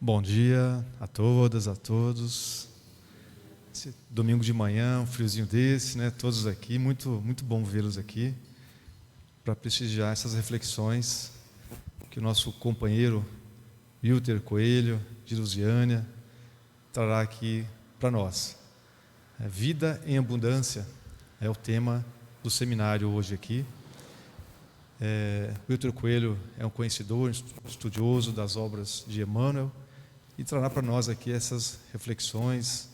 Bom dia a todas, a todos. Esse domingo de manhã, um friozinho desse, né? Todos aqui, muito bom vê-los aqui para prestigiar essas reflexões que o nosso companheiro Wilter Coelho, de Lusiânia, trará aqui para nós. Vida em abundância é o tema do seminário hoje aqui. Wilter Coelho é um conhecedor, estudioso das obras de Emmanuel e trará para nós aqui essas reflexões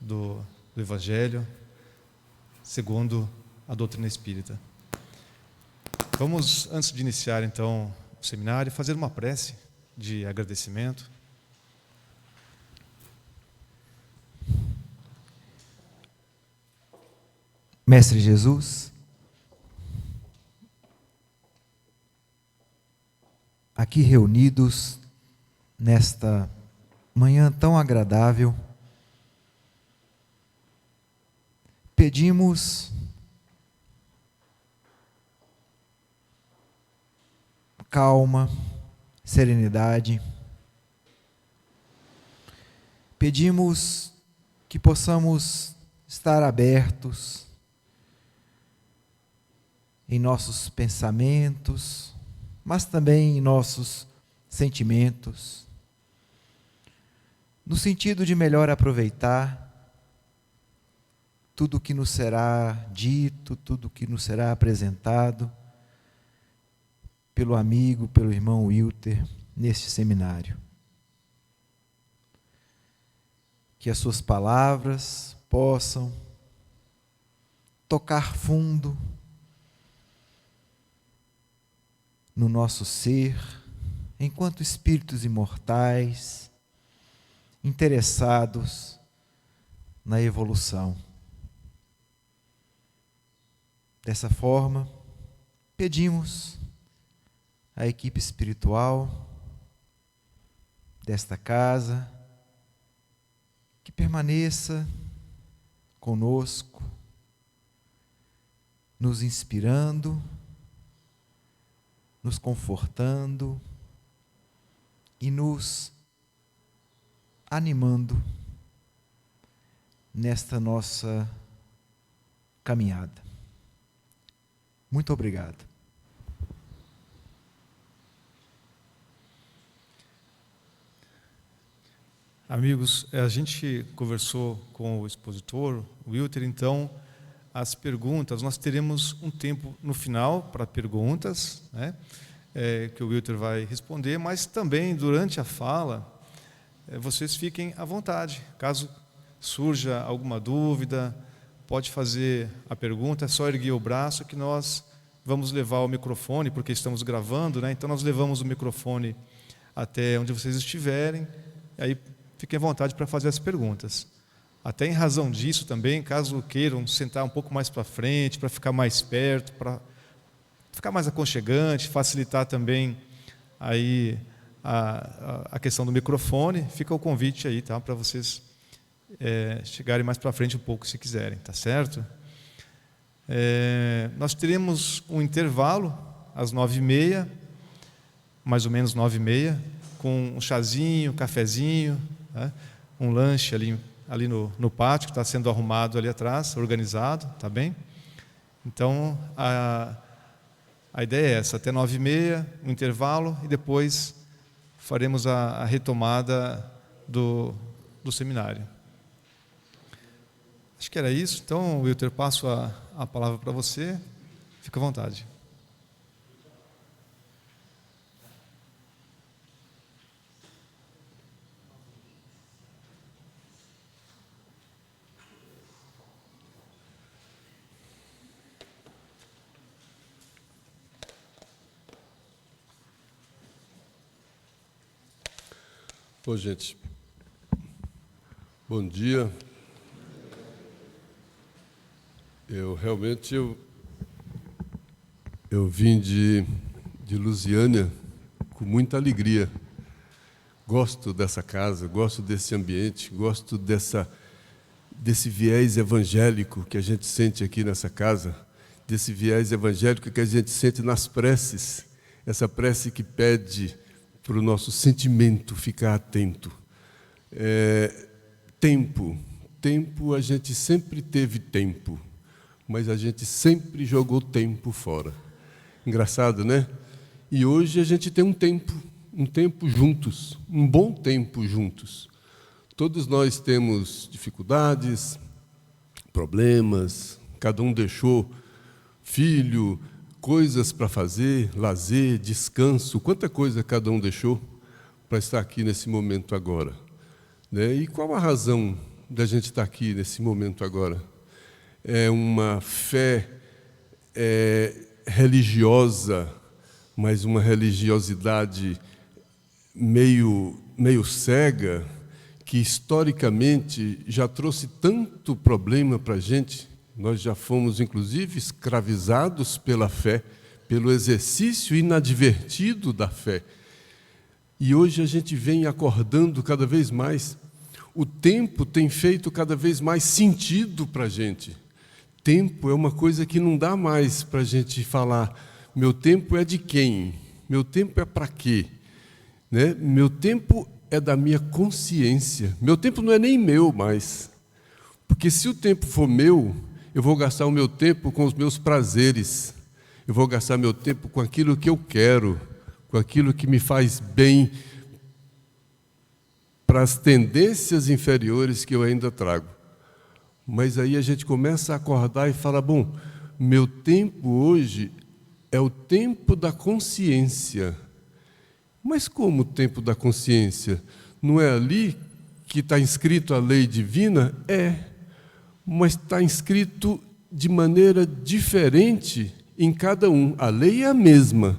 do Evangelho segundo a doutrina espírita. Vamos, antes de iniciar então o seminário, fazer uma prece de agradecimento. Mestre Jesus, aqui reunidos nesta manhã tão agradável, pedimos calma, serenidade, pedimos que possamos estar abertos em nossos pensamentos, mas também em nossos sentimentos, no sentido de melhor aproveitar tudo o que nos será dito, tudo o que nos será apresentado pelo amigo, pelo irmão Wilter, neste seminário. Que as suas palavras possam tocar fundo no nosso ser, enquanto espíritos imortais, interessados na evolução. Dessa forma, pedimos à equipe espiritual desta casa que permaneça conosco, nos inspirando, nos confortando e nos animando nesta nossa caminhada. Muito obrigado. Amigos, a gente conversou com o expositor, o Wilter, então as perguntas, nós teremos um tempo no final para perguntas, né, que o Wilter vai responder, mas também durante a fala, vocês fiquem à vontade. Caso surja alguma dúvida, pode fazer a pergunta, é só erguer o braço que nós vamos levar o microfone, porque estamos gravando, né, então nós levamos o microfone até onde vocês estiverem, aí fiquem à vontade para fazer as perguntas. Até em razão disso também, caso queiram sentar um pouco mais para frente, para ficar mais perto, para ficar mais aconchegante, facilitar também aí a questão do microfone, fica o convite aí, tá, para vocês chegarem mais para frente um pouco, se quiserem, tá certo? Nós teremos um intervalo às 9h30, mais ou menos 9h30, com um chazinho, um cafezinho, né, um lanche ali no pátio, que está sendo arrumado ali atrás, organizado, tá bem? Então, a ideia é essa, até 9h30, um intervalo, e depois faremos a retomada do seminário. Acho que era isso. Então, Wilter, passo a palavra para você. Fica à vontade. Bom, gente, bom dia. Eu vim de Lusiânia com muita alegria. Gosto dessa casa, gosto desse ambiente, gosto desse viés evangélico que a gente sente aqui nessa casa, desse viés evangélico que a gente sente nas preces, essa prece que pede para o nosso sentimento ficar atento. Tempo, a gente sempre teve tempo, mas a gente sempre jogou tempo fora. Engraçado, né? E hoje a gente tem um tempo juntos, um bom tempo juntos. Todos nós temos dificuldades, problemas, cada um deixou filho, coisas para fazer, lazer, descanso, quanta coisa cada um deixou para estar aqui nesse momento agora, né? E qual a razão da gente estar aqui nesse momento agora? É uma fé religiosa, mas uma religiosidade meio cega, que historicamente já trouxe tanto problema para a gente. Nós já fomos, inclusive, escravizados pela fé, pelo exercício inadvertido da fé. E hoje a gente vem acordando cada vez mais. O tempo tem feito cada vez mais sentido para a gente. Tempo é uma coisa que não dá mais para a gente falar, meu tempo é de quem? Meu tempo é para quê? Né? Meu tempo é da minha consciência. Meu tempo não é nem meu mais. Porque se o tempo for meu, eu vou gastar o meu tempo com os meus prazeres. Eu vou gastar meu tempo com aquilo que eu quero, com aquilo que me faz bem, para as tendências inferiores que eu ainda trago. Mas aí a gente começa a acordar e fala, bom, meu tempo hoje é o tempo da consciência. Mas como o tempo da consciência? Não é ali que está inscrito a lei divina? Mas está inscrito de maneira diferente em cada um. A lei é a mesma,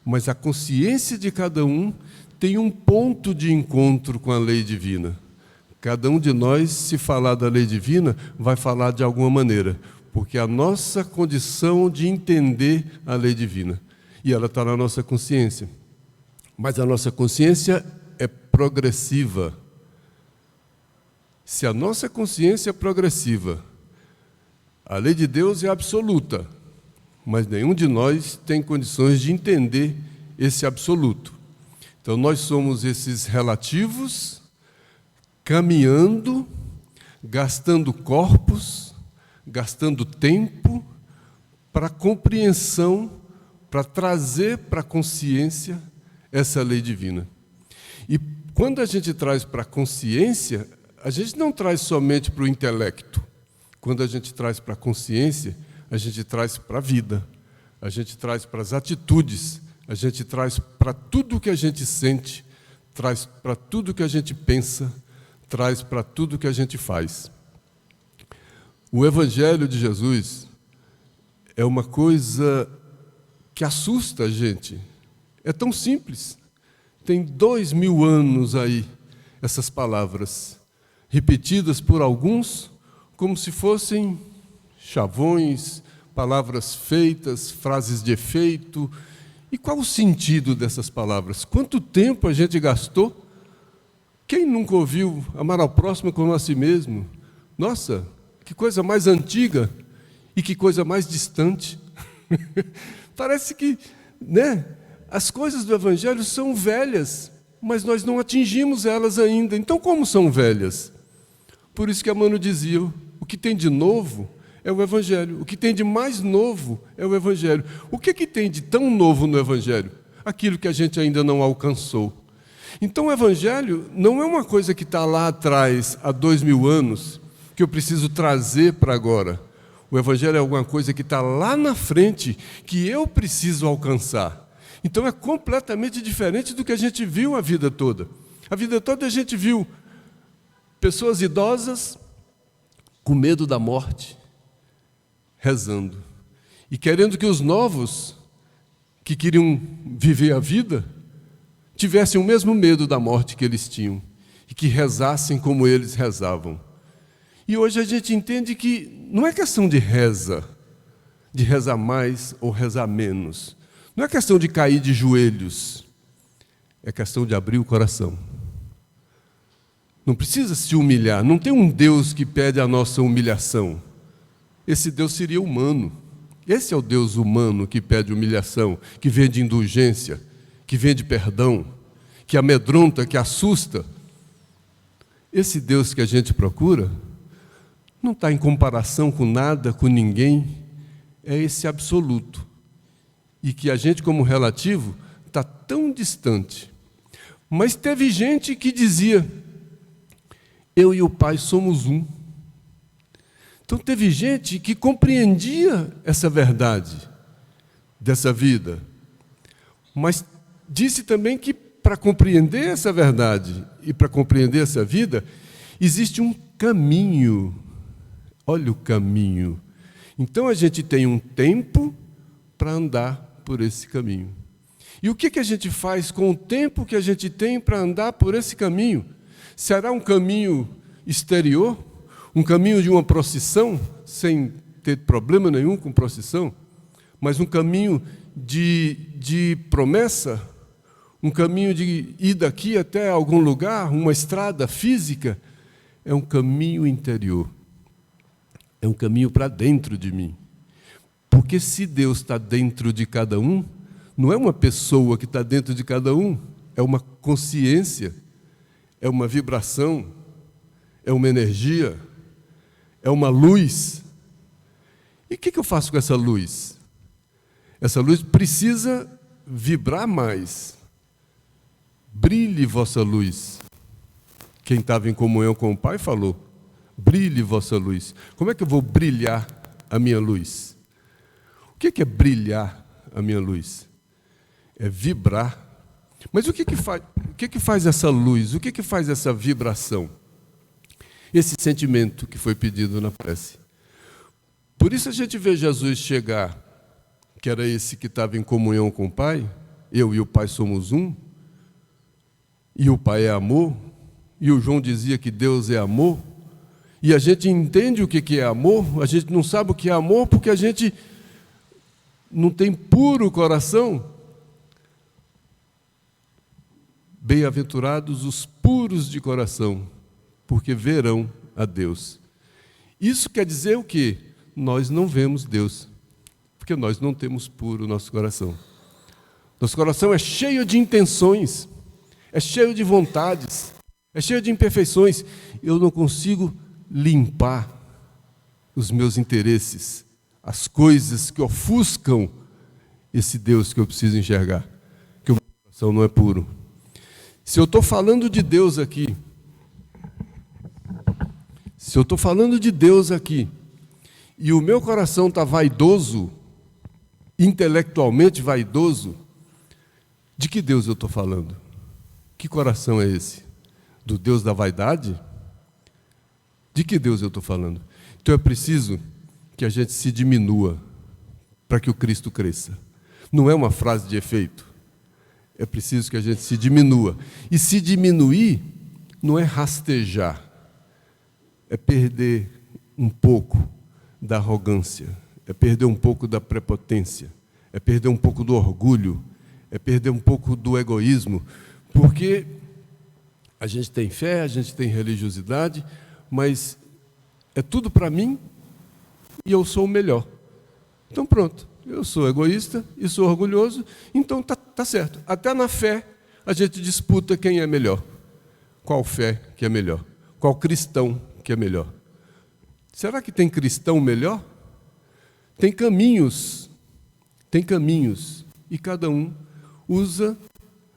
mas a consciência de cada um tem um ponto de encontro com a lei divina. Cada um de nós, se falar da lei divina, vai falar de alguma maneira, porque a nossa condição de entender a lei divina, e ela está na nossa consciência. Mas a nossa consciência é progressiva. Se a nossa consciência é progressiva, a lei de Deus é absoluta, mas nenhum de nós tem condições de entender esse absoluto. Então, nós somos esses relativos, caminhando, gastando corpos, gastando tempo para compreensão, para trazer para a consciência essa lei divina. E quando a gente traz para a consciência, a gente não traz somente para o intelecto. Quando a gente traz para a consciência, a gente traz para a vida, a gente traz para as atitudes, a gente traz para tudo que a gente sente, traz para tudo que a gente pensa, traz para tudo que a gente faz. O Evangelho de Jesus é uma coisa que assusta a gente. É tão simples. Tem 2000 anos aí, essas palavras, repetidas por alguns, como se fossem chavões, palavras feitas, frases de efeito. E qual o sentido dessas palavras? Quanto tempo a gente gastou? Quem nunca ouviu amar ao próximo como a si mesmo? Nossa, que coisa mais antiga e que coisa mais distante. Parece que, né, as coisas do Evangelho são velhas, mas nós não atingimos elas ainda. Então, como são velhas? Por isso que Emmanuel dizia, o que tem de novo é o Evangelho. O que tem de mais novo é o Evangelho. O que tem de tão novo no Evangelho? Aquilo que a gente ainda não alcançou. Então, o Evangelho não é uma coisa que está lá atrás, há 2000 anos, que eu preciso trazer para agora. O Evangelho é alguma coisa que está lá na frente, que eu preciso alcançar. Então, é completamente diferente do que a gente viu a vida toda. A vida toda a gente viu pessoas idosas com medo da morte, rezando. E querendo que os novos, que queriam viver a vida, tivessem o mesmo medo da morte que eles tinham e que rezassem como eles rezavam. E hoje a gente entende que não é questão de rezar mais ou rezar menos. Não é questão de cair de joelhos, é questão de abrir o coração. Não precisa se humilhar, não tem um Deus que pede a nossa humilhação. Esse Deus seria humano. Esse é o Deus humano que pede humilhação, que vem de indulgência, que vem de perdão. que amedronta, que assusta. Esse Deus que a gente procura não está em comparação com nada, com ninguém, é esse absoluto. E que a gente, como relativo, está tão distante. Mas teve gente que dizia, eu e o Pai somos um. Então teve gente que compreendia essa verdade dessa vida, mas disse também que para compreender essa verdade e para compreender essa vida, existe um caminho. Olha o caminho. Então a gente tem um tempo para andar por esse caminho. E o que a gente faz com o tempo que a gente tem para andar por esse caminho? Será um caminho exterior? Um caminho de uma procissão, sem ter problema nenhum com procissão, mas um caminho de promessa, um caminho de ir daqui até algum lugar, uma estrada física, é um caminho interior. É um caminho para dentro de mim. Porque se Deus está dentro de cada um, não é uma pessoa que está dentro de cada um, é uma consciência, é uma vibração, é uma energia, é uma luz. E o que eu faço com essa luz? Essa luz precisa vibrar mais. Brilhe vossa luz. Quem estava em comunhão com o Pai falou, brilhe vossa luz. Como é que eu vou brilhar a minha luz? O que é brilhar a minha luz? É vibrar. Mas o que faz essa luz? O que faz essa vibração? Esse sentimento que foi pedido na prece. Por isso a gente vê Jesus chegar, que era esse que estava em comunhão com o Pai, eu e o Pai somos um, e o Pai é amor, e o João dizia que Deus é amor, e a gente entende o que é amor, a gente não sabe o que é amor porque a gente não tem puro coração. Bem-aventurados os puros de coração, porque verão a Deus. Isso quer dizer o quê? Nós não vemos Deus, porque nós não temos puro o nosso coração. Nosso coração é cheio de intenções, é cheio de vontades, é cheio de imperfeições. Eu não consigo limpar os meus interesses, as coisas que ofuscam esse Deus que eu preciso enxergar, que o meu coração não é puro. Se eu estou falando de Deus aqui, e o meu coração está vaidoso, intelectualmente vaidoso, de que Deus eu estou falando? Que coração é esse? Do Deus da vaidade? De que Deus eu estou falando? Então é preciso que a gente se diminua para que o Cristo cresça. Não é uma frase de efeito. É preciso que a gente se diminua. E se diminuir não é rastejar, é perder um pouco da arrogância, é perder um pouco da prepotência, é perder um pouco do orgulho, é perder um pouco do egoísmo, porque a gente tem fé, a gente tem religiosidade, mas é tudo para mim e eu sou o melhor. Então pronto, eu sou egoísta e sou orgulhoso, então tá certo. Até na fé a gente disputa quem é melhor. Qual fé que é melhor? Qual cristão que é melhor? Será que tem cristão melhor? Tem caminhos, e cada um usa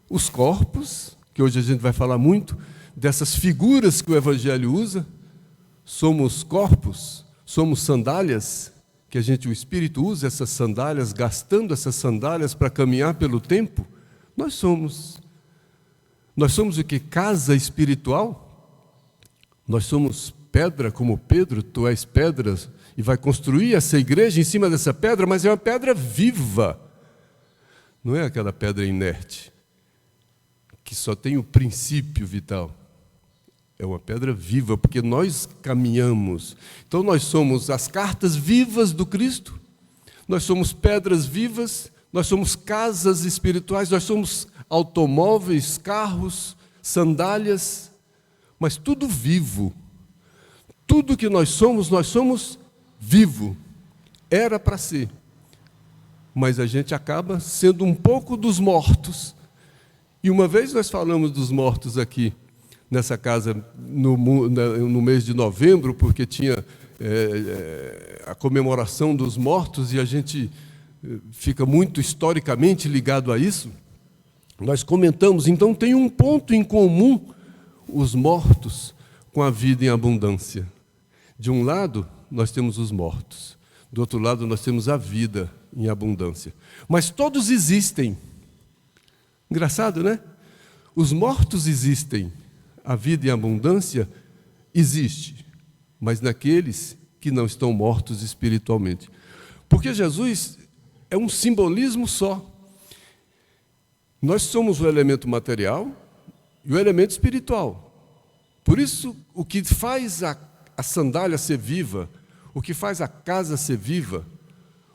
os corpos, que hoje a gente vai falar muito, dessas figuras que o Evangelho usa. Somos corpos, somos sandálias, que o Espírito usa essas sandálias, gastando essas sandálias para caminhar pelo tempo. Nós somos o que? Casa espiritual? Nós somos pedra, como Pedro, tu és pedra, e vai construir essa igreja em cima dessa pedra, mas é uma pedra viva. Não é aquela pedra inerte, que só tem o princípio vital. É uma pedra viva, porque nós caminhamos. Então nós somos as cartas vivas do Cristo, nós somos pedras vivas, nós somos casas espirituais, nós somos automóveis, carros, sandálias, mas tudo vivo. Tudo que nós somos vivo. Era para ser. Mas a gente acaba sendo um pouco dos mortos E uma vez nós falamos dos mortos aqui, nessa casa, no mês de novembro, porque tinha a comemoração dos mortos, e a gente fica muito historicamente ligado a isso. Nós comentamos, então tem um ponto em comum, os mortos com a vida em abundância. De um lado, nós temos os mortos. Do outro lado, nós temos a vida em abundância. Mas todos existem. Engraçado, né? Os mortos existem. A vida em abundância existe. Mas naqueles que não estão mortos espiritualmente. Porque Jesus é um simbolismo só. Nós somos o elemento material e o elemento espiritual. Por isso, o que faz a sandália ser viva, o que faz a casa ser viva,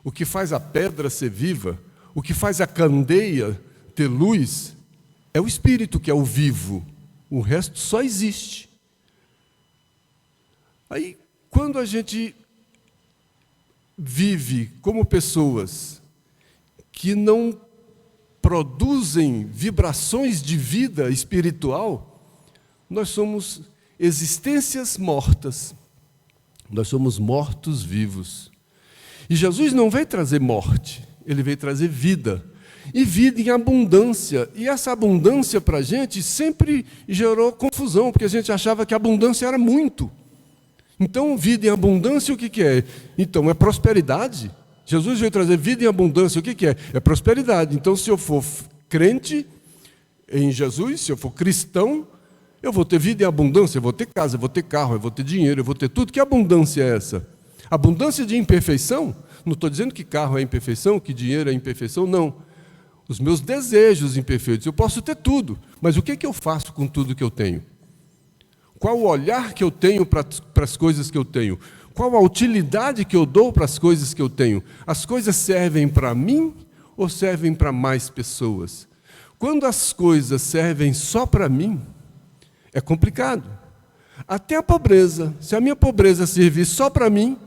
o que faz a pedra ser viva, o que faz a candeia ter luz, é o espírito que é o vivo. O resto só existe. Aí, quando a gente vive como pessoas que não produzem vibrações de vida espiritual, nós somos existências mortas. Nós somos mortos-vivos. E Jesus não veio trazer morte, Ele veio trazer vida. E vida em abundância. E essa abundância para a gente sempre gerou confusão, porque a gente achava que a abundância era muito. Então, vida em abundância, o que é? Então, é prosperidade. Jesus veio trazer vida em abundância, o que é? É prosperidade. Então, se eu for crente em Jesus, se eu for cristão, eu vou ter vida em abundância, eu vou ter casa, eu vou ter carro, eu vou ter dinheiro, eu vou ter tudo. Que abundância é essa? Abundância de imperfeição? Não estou dizendo que carro é imperfeição, que dinheiro é imperfeição, não. Os meus desejos imperfeitos, eu posso ter tudo, mas o que eu faço com tudo que eu tenho? Qual o olhar que eu tenho para as coisas que eu tenho? Qual a utilidade que eu dou para as coisas que eu tenho? As coisas servem para mim ou servem para mais pessoas? Quando as coisas servem só para mim, é complicado. Até a pobreza. Se a minha pobreza servir só para mim,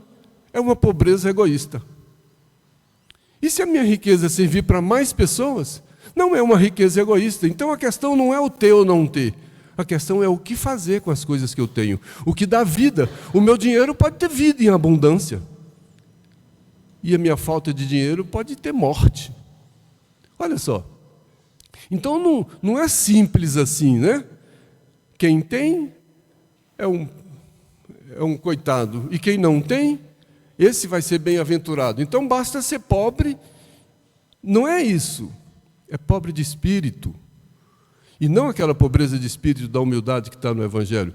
é uma pobreza egoísta. E se a minha riqueza servir para mais pessoas, não é uma riqueza egoísta. Então a questão não é o ter ou não ter. A questão é o que fazer com as coisas que eu tenho. O que dá vida. O meu dinheiro pode ter vida em abundância. E a minha falta de dinheiro pode ter morte. Olha só. Então não é simples assim, né? Quem tem é um coitado. E quem não tem, esse vai ser bem-aventurado. Então basta ser pobre. Não é isso. É pobre de espírito. E não aquela pobreza de espírito da humildade que está no Evangelho.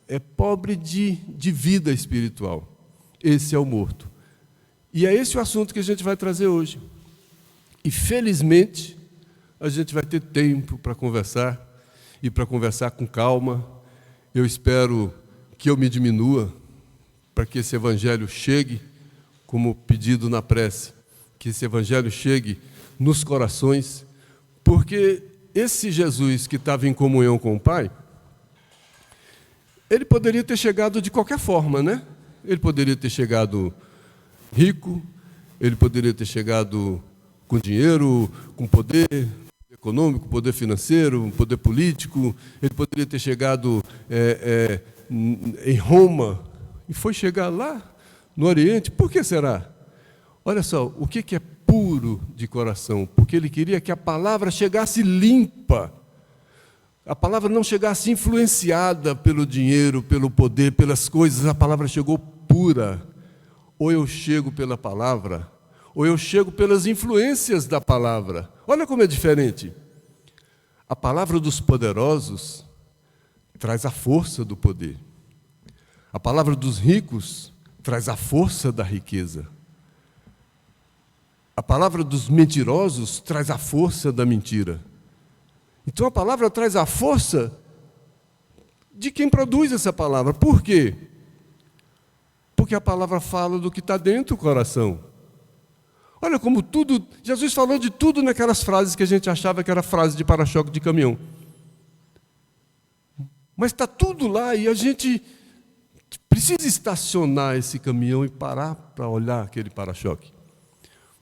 É pobre de vida espiritual. Esse é o morto. E é esse o assunto que a gente vai trazer hoje. E felizmente a gente vai ter tempo para conversar. E para conversar com calma. Eu espero que eu me diminua para que esse Evangelho chegue, como pedido na prece, que esse Evangelho chegue nos corações, porque esse Jesus que estava em comunhão com o Pai, ele poderia ter chegado de qualquer forma, né? Ele poderia ter chegado rico, ele poderia ter chegado com dinheiro, com poder econômico, poder financeiro, poder político, ele poderia ter chegado em Roma, e foi chegar lá no Oriente. Por que será? Olha só, o que é puro de coração? Porque ele queria que a palavra chegasse limpa, a palavra não chegasse influenciada pelo dinheiro, pelo poder, pelas coisas. A palavra chegou pura. Ou eu chego pela palavra, ou eu chego pelas influências da palavra. Olha como é diferente. A palavra dos poderosos traz a força do poder. A palavra dos ricos traz a força da riqueza. A palavra dos mentirosos traz a força da mentira. Então a palavra traz a força de quem produz essa palavra. Por quê? Porque a palavra fala do que está dentro do coração. Olha como tudo, Jesus falou de tudo naquelas frases que a gente achava que era frase de para-choque de caminhão. Mas está tudo lá e a gente precisa estacionar esse caminhão e parar para olhar aquele para-choque.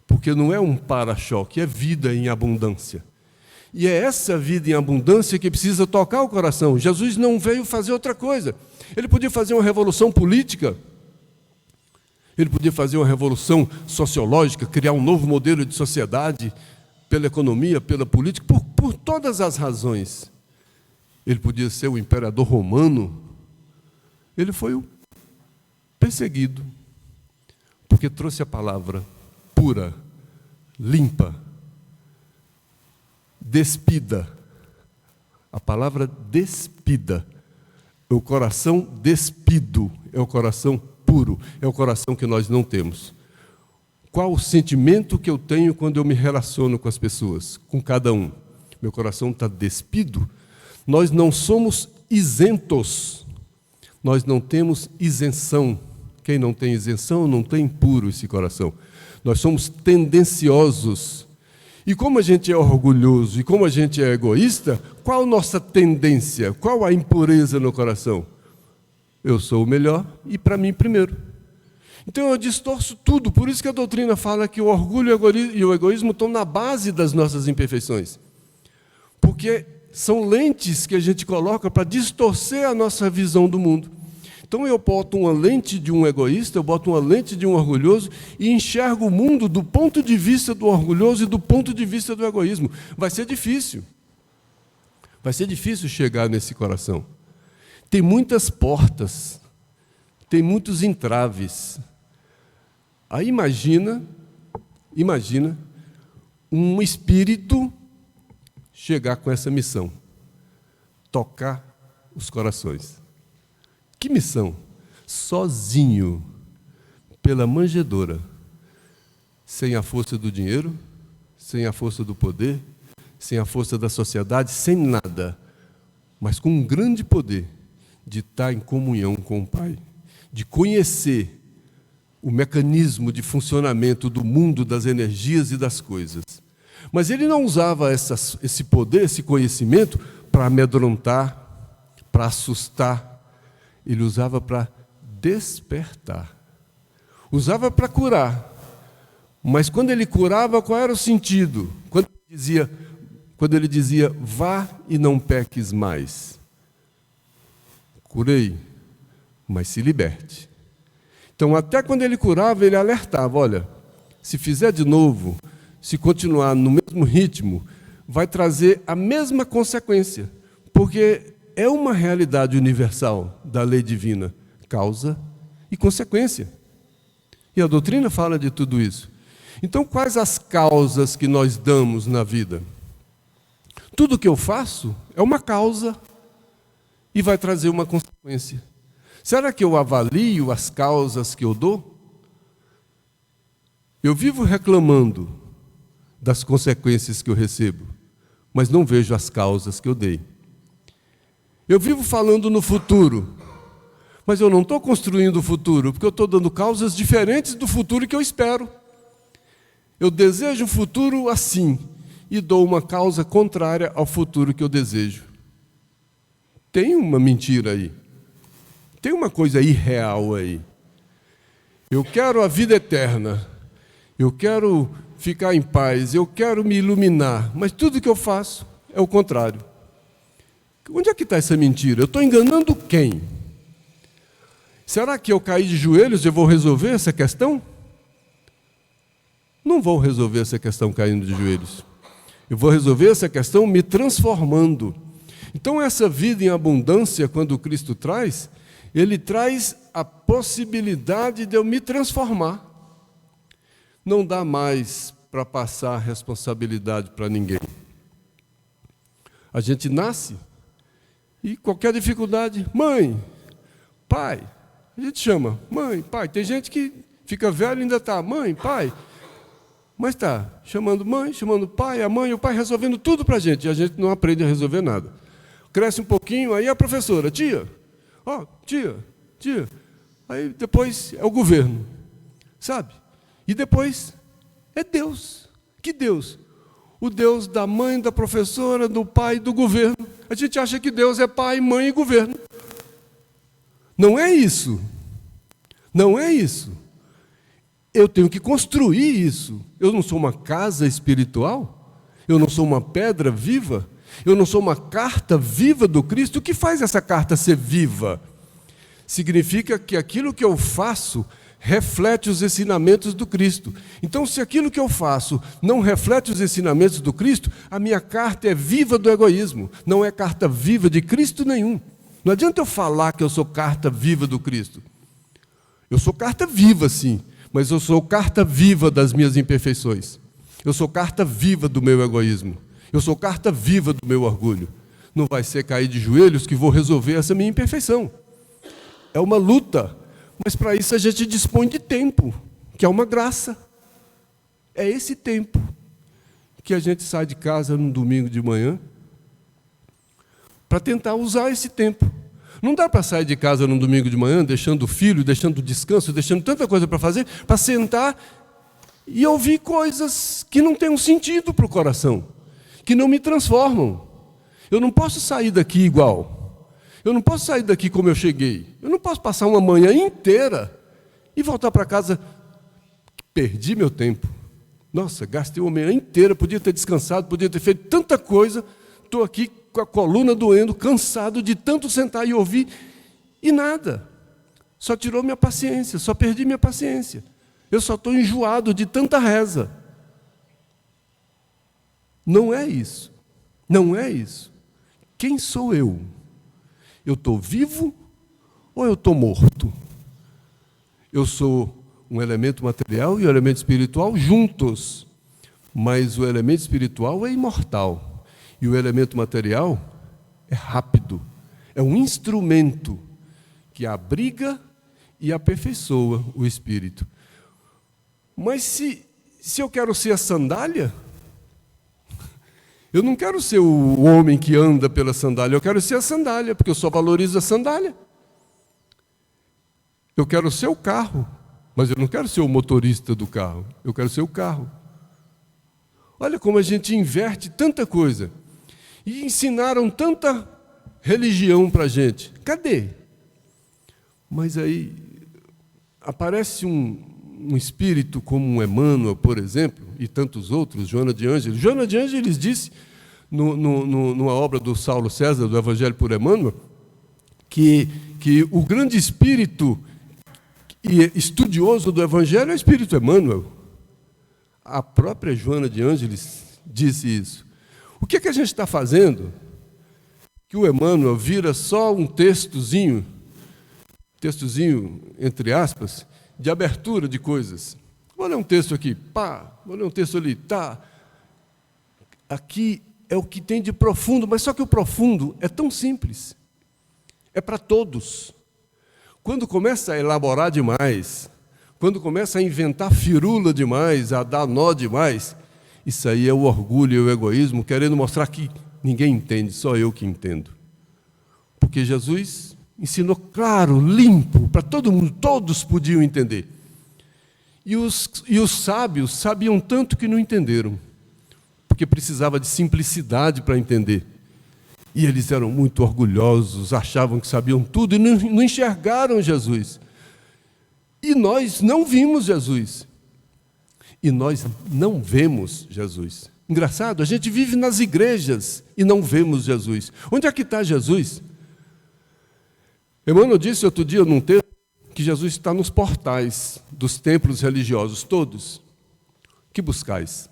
Porque não é um para-choque, é vida em abundância. E é essa vida em abundância que precisa tocar o coração. Jesus não veio fazer outra coisa. Ele podia fazer uma revolução política, ele podia fazer uma revolução sociológica, criar um novo modelo de sociedade, pela economia, pela política, por todas as razões. Ele podia ser o imperador romano. Ele foi o perseguido, porque trouxe a palavra pura, limpa, despida. A palavra despida. É o coração despido, é o coração puro, é o coração que nós não temos. Qual o sentimento que eu tenho quando eu me relaciono com as pessoas, com cada um? Meu coração está despido? Nós não somos isentos, nós não temos isenção. Quem não tem isenção não tem puro esse coração. Nós somos tendenciosos. E como a gente é orgulhoso e como a gente é egoísta, qual a nossa tendência? Qual a impureza no coração? Eu sou o melhor e para mim primeiro. Então eu distorço tudo. Por isso que a doutrina fala que o orgulho e o egoísmo estão na base das nossas imperfeições. Porque são lentes que a gente coloca para distorcer a nossa visão do mundo. Então eu boto uma lente de um egoísta, eu boto uma lente de um orgulhoso e enxergo o mundo do ponto de vista do orgulhoso e do ponto de vista do egoísmo. Vai ser difícil. Vai ser difícil chegar nesse coração. Tem muitas portas, tem muitos entraves. Aí imagina um espírito chegar com essa missão, tocar os corações. Que missão? Sozinho, pela manjedoura, sem a força do dinheiro, sem a força do poder, sem a força da sociedade, sem nada, mas com um grande poder de estar em comunhão com o Pai, de conhecer o mecanismo de funcionamento do mundo, das energias e das coisas. Mas ele não usava esse poder, esse conhecimento, para amedrontar, para assustar. Ele usava para despertar. Usava para curar. Mas quando ele curava, qual era o sentido? Quando ele dizia, vá e não peques mais. Curei, mas se liberte. Então, até quando ele curava, ele alertava, olha, se fizer de novo, se continuar no mesmo ritmo, vai trazer a mesma consequência, porque é uma realidade universal da lei divina, causa e consequência. E a doutrina fala de tudo isso. Então, quais as causas que nós damos na vida? Tudo que eu faço é uma causa e vai trazer uma consequência. Será que eu avalio as causas que eu dou? Eu vivo reclamando das consequências que eu recebo, mas não vejo as causas que eu dei. Eu vivo falando no futuro, mas eu não estou construindo o futuro, porque eu estou dando causas diferentes do futuro que eu espero. Eu desejo um futuro assim, e dou uma causa contrária ao futuro que eu desejo. Tem uma mentira aí. Tem uma coisa irreal aí. Eu quero a vida eterna. Eu quero ficar em paz. Eu quero me iluminar. Mas tudo que eu faço é o contrário. Onde é que está essa mentira? Eu estou enganando quem? Será que eu cair de joelhos e eu vou resolver essa questão? Não vou resolver essa questão caindo de joelhos. Eu vou resolver essa questão me transformando. Então, essa vida em abundância, quando Cristo traz, Ele traz a possibilidade de eu me transformar. Não dá mais para passar a responsabilidade para ninguém. A gente nasce e qualquer dificuldade, mãe, pai, a gente chama, mãe, pai. Tem gente que fica velho e ainda está, mãe, pai. Mas está chamando mãe, chamando pai, a mãe e o pai resolvendo tudo para a gente. E a gente não aprende a resolver nada. Cresce um pouquinho, aí a professora, tia, tia. Aí depois é o governo, sabe? E depois é Deus. Que Deus? O Deus da mãe, da professora, do pai, do governo. A gente acha que Deus é pai, mãe e governo. Não é isso. Não é isso. Eu tenho que construir isso. Eu não sou uma casa espiritual. Eu não sou uma pedra viva? Eu não sou uma carta viva do Cristo? O que faz essa carta ser viva? Significa que aquilo que eu faço reflete os ensinamentos do Cristo. Então, se aquilo que eu faço não reflete os ensinamentos do Cristo, a minha carta é viva do egoísmo, não é carta viva de Cristo nenhum. Não adianta eu falar que eu sou carta viva do Cristo. Eu sou carta viva, sim, mas eu sou carta viva das minhas imperfeições. Eu sou carta viva do meu egoísmo. Eu sou carta viva do meu orgulho. Não vai ser cair de joelhos que vou resolver essa minha imperfeição. É uma luta. Mas para isso a gente dispõe de tempo, que é uma graça. É esse tempo que a gente sai de casa num domingo de manhã para tentar usar esse tempo. Não dá para sair de casa num domingo de manhã, deixando o filho, deixando o descanso, deixando tanta coisa para fazer, para sentar e ouvir coisas que não têm um sentido para o coração, que não me transformam. Eu não posso sair daqui igual. Eu não posso sair daqui como eu cheguei. Eu não posso passar uma manhã inteira e voltar para casa. Perdi meu tempo. Nossa, gastei uma manhã inteira, podia ter descansado, podia ter feito tanta coisa. Estou aqui com a coluna doendo, cansado de tanto sentar e ouvir, e nada. Só tirou minha paciência, só perdi minha paciência. Eu só estou enjoado de tanta reza. Não é isso. Não é isso. Quem sou eu? Eu estou vivo ou eu estou morto? Eu sou um elemento material e o elemento espiritual juntos, mas o elemento espiritual é imortal e o elemento material é rápido, é um instrumento que abriga e aperfeiçoa o espírito. Mas se eu quero ser a sandália, eu não quero ser o homem que anda pela sandália, eu quero ser a sandália, porque eu só valorizo a sandália. Eu quero ser o carro, mas eu não quero ser o motorista do carro, eu quero ser o carro. Olha como a gente inverte tanta coisa. E ensinaram tanta religião para a gente. Cadê? Mas aí aparece um espírito como um Emmanuel, por exemplo, e tantos outros, Joana de Ângeles. Joana de Ângeles disse, numa obra do Saulo César, do Evangelho por Emmanuel, que o grande espírito e estudioso do Evangelho é o espírito Emmanuel. A própria Joana de Ângeles disse isso. O que a gente está fazendo? Que o Emmanuel vira só um textozinho, entre aspas, de abertura de coisas. Vou ler um texto aqui, pá, vou ler um texto ali, tá. Aqui é o que tem de profundo, mas só que o profundo é tão simples. É para todos. Quando começa a elaborar demais, quando começa a inventar firula demais, a dar nó demais, isso aí é o orgulho e o egoísmo, querendo mostrar que ninguém entende, só eu que entendo. Porque Jesus ensinou claro, limpo, para todo mundo, todos podiam entender. E os sábios sabiam tanto que não entenderam, porque precisava de simplicidade para entender. E eles eram muito orgulhosos, achavam que sabiam tudo e não enxergaram Jesus. E nós não vimos Jesus. E nós não vemos Jesus. Engraçado, a gente vive nas igrejas e não vemos Jesus. Onde é que está Jesus? Emmanuel disse outro dia num texto que Jesus está nos portais dos templos religiosos, todos. O que buscais?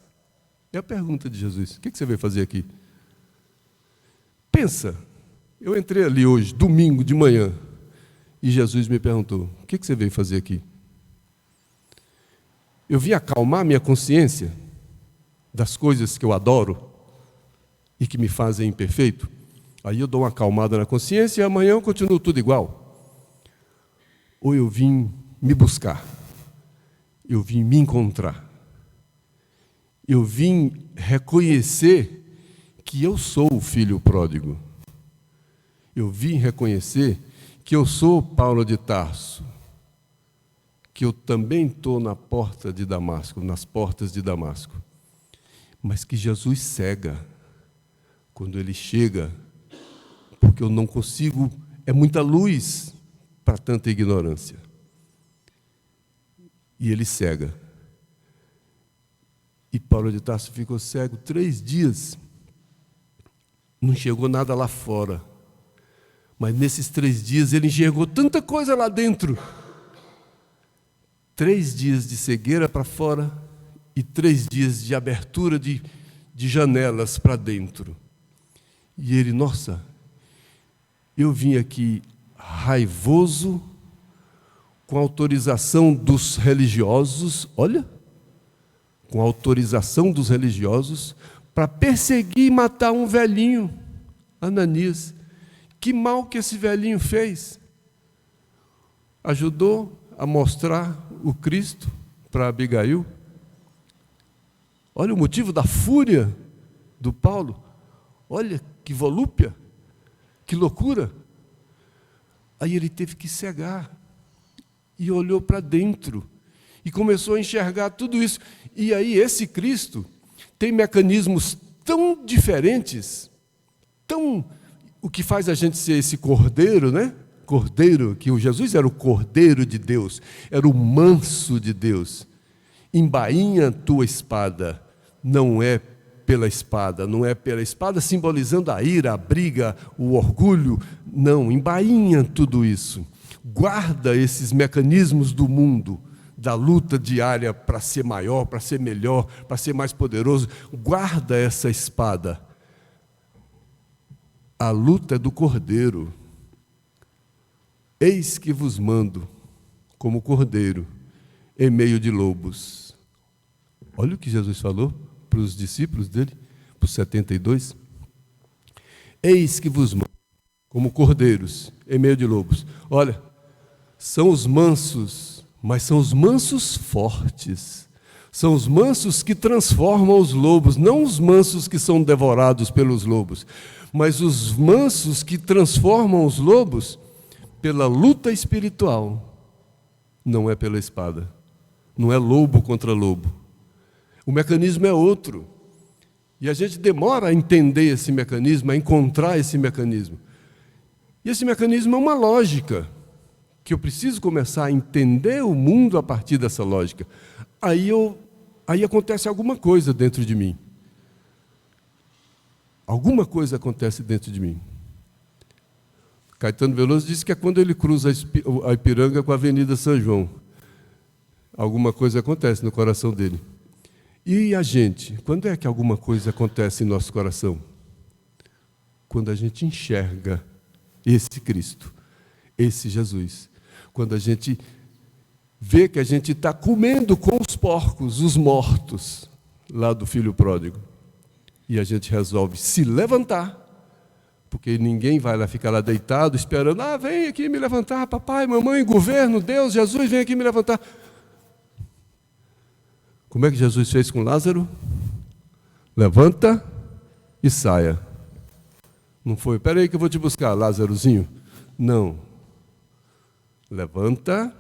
É a pergunta de Jesus. O que você veio fazer aqui? Pensa, eu entrei ali hoje, domingo de manhã, e Jesus me perguntou, o que você veio fazer aqui? Eu vim acalmar minha consciência das coisas que eu adoro e que me fazem imperfeito. Aí eu dou uma acalmada na consciência e amanhã eu continuo tudo igual. Ou eu vim me buscar, eu vim me encontrar, eu vim reconhecer que eu sou o filho pródigo. Eu vim reconhecer que eu sou Paulo de Tarso, que eu também estou na porta de Damasco, nas portas de Damasco, mas que Jesus cega quando ele chega, porque eu não consigo, é muita luz para tanta ignorância. E ele cega. E Paulo de Tarso ficou cego 3 dias. Não enxergou nada lá fora. Mas nesses 3 dias ele enxergou tanta coisa lá dentro. 3 dias de cegueira para fora e 3 dias de abertura de janelas para dentro. E ele, nossa, eu vim aqui raivoso, com autorização dos religiosos, olha, com autorização dos religiosos, para perseguir e matar um velhinho, Ananias. Que mal que esse velhinho fez? Ajudou a mostrar o Cristo para Abigail. Olha o motivo da fúria do Paulo. Olha que volúpia, que loucura. Aí ele teve que cegar e olhou para dentro e começou a enxergar tudo isso. E aí esse Cristo tem mecanismos tão diferentes, o que faz a gente ser esse cordeiro, né? Cordeiro, que o Jesus era o cordeiro de Deus, era o manso de Deus. Embainha tua espada, não é pela espada, não é pela espada simbolizando a ira, a briga, o orgulho, não, embainha tudo isso. Guarda esses mecanismos do mundo, da luta diária para ser maior, para ser melhor, para ser mais poderoso. Guarda essa espada. A luta é do cordeiro. Eis que vos mando como cordeiro em meio de lobos. Olha o que Jesus falou para os discípulos dele, para os 72. Eis que vos mando como cordeiros em meio de lobos. Olha, são os mansos, mas são os mansos fortes. São os mansos que transformam os lobos, não os mansos que são devorados pelos lobos, mas os mansos que transformam os lobos pela luta espiritual. Não é pela espada. Não é lobo contra lobo. O mecanismo é outro. E a gente demora a entender esse mecanismo, a encontrar esse mecanismo. E esse mecanismo é uma lógica, que eu preciso começar a entender o mundo a partir dessa lógica. Aí acontece alguma coisa dentro de mim. Alguma coisa acontece dentro de mim. Caetano Veloso disse que é quando ele cruza a Ipiranga com a Avenida São João. Alguma coisa acontece no coração dele. E a gente? Quando é que alguma coisa acontece em nosso coração? Quando a gente enxerga esse Cristo, esse Jesus. Quando a gente vê que a gente está comendo com os porcos, os mortos, lá do filho pródigo. E a gente resolve se levantar, porque ninguém vai lá ficar lá deitado esperando, vem aqui me levantar, papai, mamãe, governo, Deus, Jesus, vem aqui me levantar. Como é que Jesus fez com Lázaro? Levanta e saia. Não foi, espera aí que eu vou te buscar, Lázarozinho. Não. Levanta,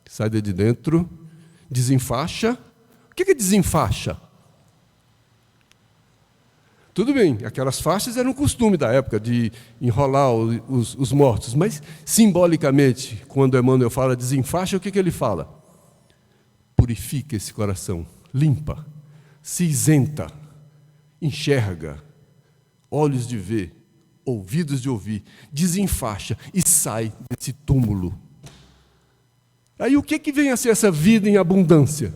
sai de dentro, desenfaixa. O que é desenfaixa? Tudo bem, aquelas faixas eram um costume da época de enrolar os mortos, mas simbolicamente, quando Emmanuel fala desenfaixa, o que ele fala? Purifica esse coração, limpa, se isenta, enxerga, olhos de ver, ouvidos de ouvir, desenfaixa e sai desse túmulo. Aí o que vem a ser essa vida em abundância?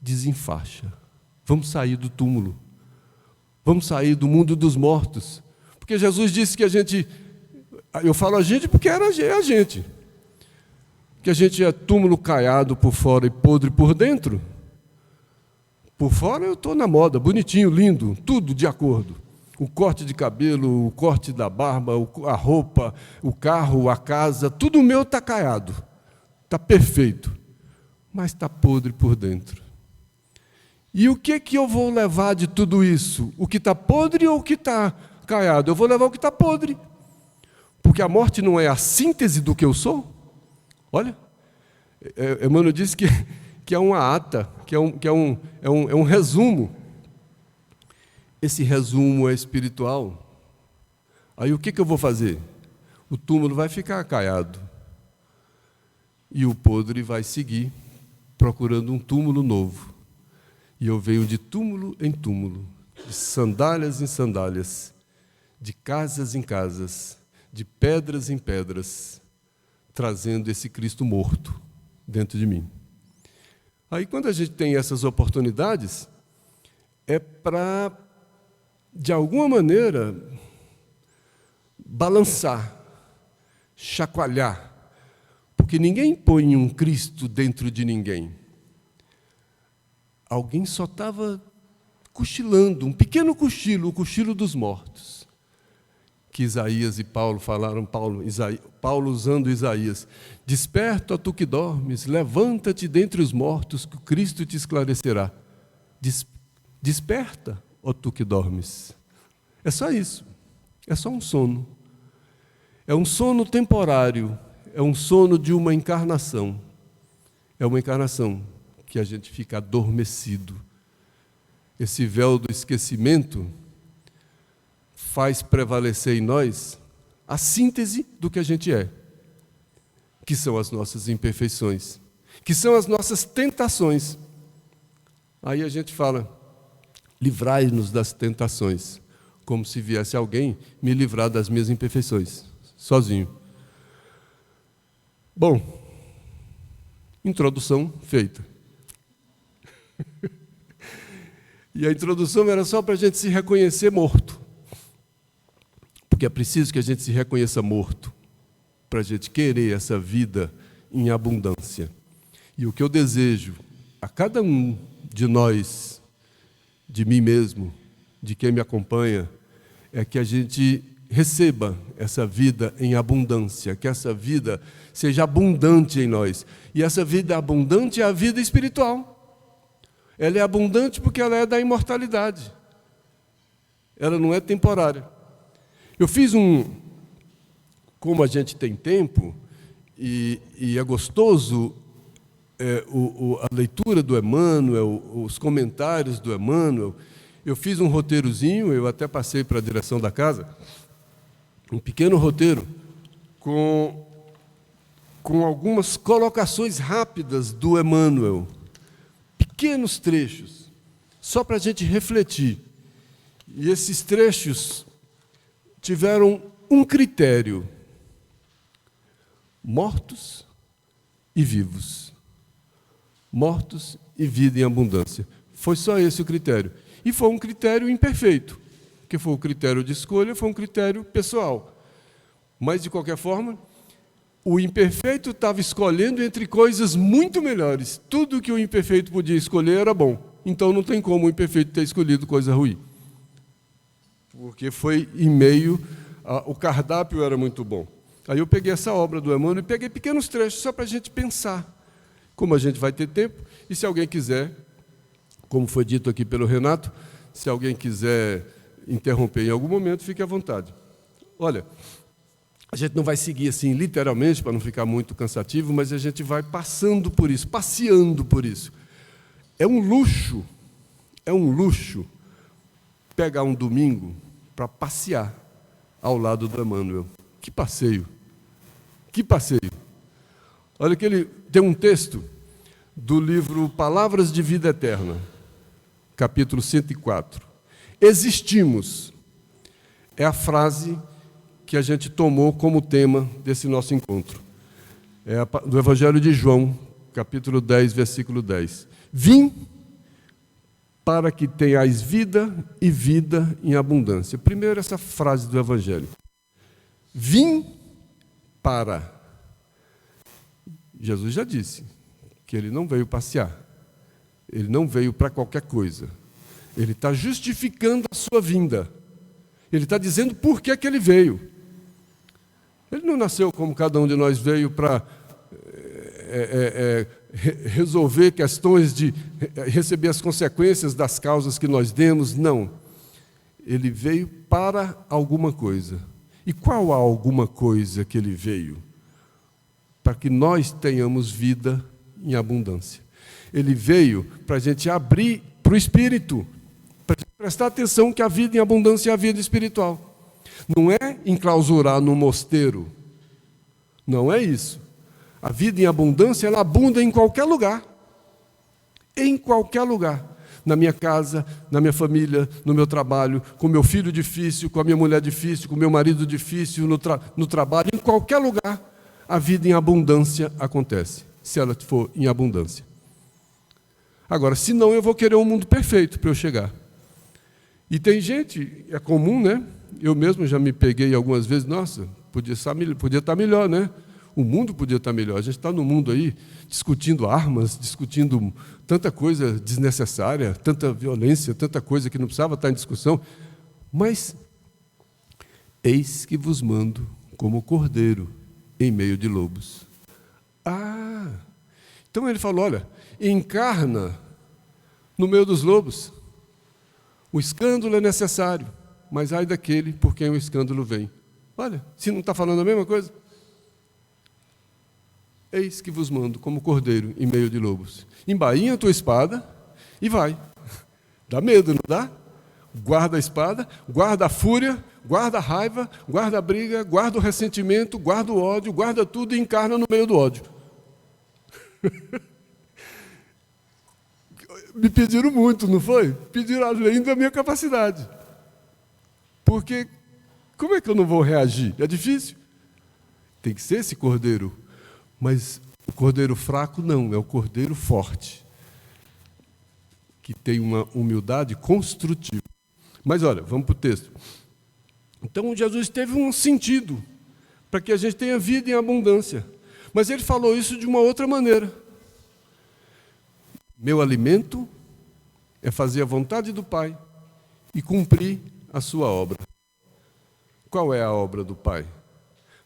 Desenfaixa. Vamos sair do túmulo. Vamos sair do mundo dos mortos. Porque Jesus disse que a gente... Eu falo a gente porque era a gente. Que a gente é túmulo caiado por fora e podre por dentro. Por fora eu estou na moda, bonitinho, lindo, tudo de acordo. O corte de cabelo, o corte da barba, a roupa, o carro, a casa, tudo meu está caiado. Está perfeito. Mas está podre por dentro. E o que eu vou levar de tudo isso? O que está podre ou o que está caiado? Eu vou levar o que está podre. Porque a morte não é a síntese do que eu sou? Olha, Emmanuel disse que é uma ata, que é um resumo. Esse resumo é espiritual. Aí o que eu vou fazer? O túmulo vai ficar caiado. E o podre vai seguir procurando um túmulo novo. E eu venho de túmulo em túmulo, de sandálias em sandálias, de casas em casas, de pedras em pedras, trazendo esse Cristo morto dentro de mim. Aí, quando a gente tem essas oportunidades, é para, de alguma maneira, balançar, chacoalhar, porque ninguém põe um Cristo dentro de ninguém. Alguém só estava cochilando, um pequeno cochilo, o cochilo dos mortos, que Isaías e Paulo falaram, Paulo usando Isaías: desperta, ó tu que dormes, levanta-te dentre os mortos, que o Cristo te esclarecerá. Desperta, ó tu que dormes. É só isso, é só um sono. É um sono temporário, é um sono de uma encarnação. É uma encarnação que a gente fica adormecido. Esse véu do esquecimento faz prevalecer em nós a síntese do que a gente é, que são as nossas imperfeições, que são as nossas tentações. Aí a gente fala: livrai-nos das tentações, como se viesse alguém me livrar das minhas imperfeições, sozinho. Bom, introdução feita. E a introdução era só para a gente se reconhecer morto. Porque é preciso que a gente se reconheça morto, para a gente querer essa vida em abundância. E o que eu desejo a cada um de nós, de mim mesmo, de quem me acompanha, é que a gente receba essa vida em abundância, que essa vida seja abundante em nós. E essa vida abundante é a vida espiritual. Ela é abundante porque ela é da imortalidade. Ela não é temporária. Eu fiz como a gente tem tempo, e é gostoso a leitura do Emmanuel, os comentários do Emmanuel. Eu fiz um roteirozinho, eu até passei para a direção da casa, um pequeno roteiro, com algumas colocações rápidas do Emmanuel, pequenos trechos, só para a gente refletir. E esses trechos tiveram um critério: mortos e vivos. Mortos e vida em abundância. Foi só esse o critério. E foi um critério imperfeito, que foi o critério de escolha, foi um critério pessoal. Mas, de qualquer forma, o imperfeito estava escolhendo entre coisas muito melhores. Tudo que o imperfeito podia escolher era bom. Então, não tem como o imperfeito ter escolhido coisa ruim. Porque foi em meio, o cardápio era muito bom. Aí eu peguei essa obra do Emmanuel e peguei pequenos trechos só para a gente pensar. Como a gente vai ter tempo, e se alguém quiser, como foi dito aqui pelo Renato, se alguém quiser interromper em algum momento, fique à vontade. Olha, a gente não vai seguir assim literalmente, para não ficar muito cansativo, mas a gente vai passando por isso, passeando por isso. É um luxo pegar um domingo para passear ao lado do Emmanuel. Que passeio! Que passeio! Olha que ele tem um texto do livro Palavras de Vida Eterna, capítulo 104. Existimos. É a frase que a gente tomou como tema desse nosso encontro. É do Evangelho de João, capítulo 10, versículo 10. Vim para que tenhais vida e vida em abundância. Primeiro, essa frase do Evangelho. Vim para. Jesus já disse que ele não veio passear. Ele não veio para qualquer coisa. Ele está justificando a sua vinda. Ele está dizendo por que ele veio. Ele não nasceu como cada um de nós veio para resolver questões de receber as consequências das causas que nós demos. Não. Ele veio para alguma coisa. E qual a alguma coisa que ele veio? Para que nós tenhamos vida em abundância. Ele veio para a gente abrir para o Espírito, para prestar atenção que a vida em abundância é a vida espiritual. Não é enclausurar no mosteiro. Não é isso. A vida em abundância, ela abunda em qualquer lugar. Em qualquer lugar. na minha casa, na minha família, no meu trabalho, com meu filho difícil, com a minha mulher difícil, com meu marido difícil, no trabalho, em qualquer lugar, a vida em abundância acontece, se ela for em abundância. Agora, se não, eu vou querer um mundo perfeito para eu chegar. E tem gente, é comum, né? Eu mesmo já me peguei algumas vezes, nossa, podia estar melhor, né? O mundo podia estar melhor. A gente está no mundo aí discutindo armas, discutindo tanta coisa desnecessária, tanta violência, tanta coisa que não precisava estar em discussão. Mas eis que vos mando como cordeiro em meio de lobos. Ah, então ele falou, olha, encarna no meio dos lobos. O escândalo é necessário, mas ai daquele por quem o escândalo vem. Olha, se não está falando a mesma coisa. Eis que vos mando como cordeiro em meio de lobos. Embainha a tua espada e vai. Dá medo, não dá? Guarda a espada, guarda a fúria, guarda a raiva, guarda a briga, guarda o ressentimento, guarda o ódio, guarda tudo e encarna no meio do ódio. Me pediram muito, não foi? Pediram além da minha capacidade. Porque como é que eu não vou reagir? É difícil. Tem que ser esse cordeiro. Mas o cordeiro fraco não, é o cordeiro forte, que tem uma humildade construtiva. Mas olha, vamos para o texto. Então Jesus teve um sentido para que a gente tenha vida em abundância. Mas ele falou isso de uma outra maneira. Meu alimento é fazer a vontade do Pai e cumprir a sua obra. Qual é a obra do Pai?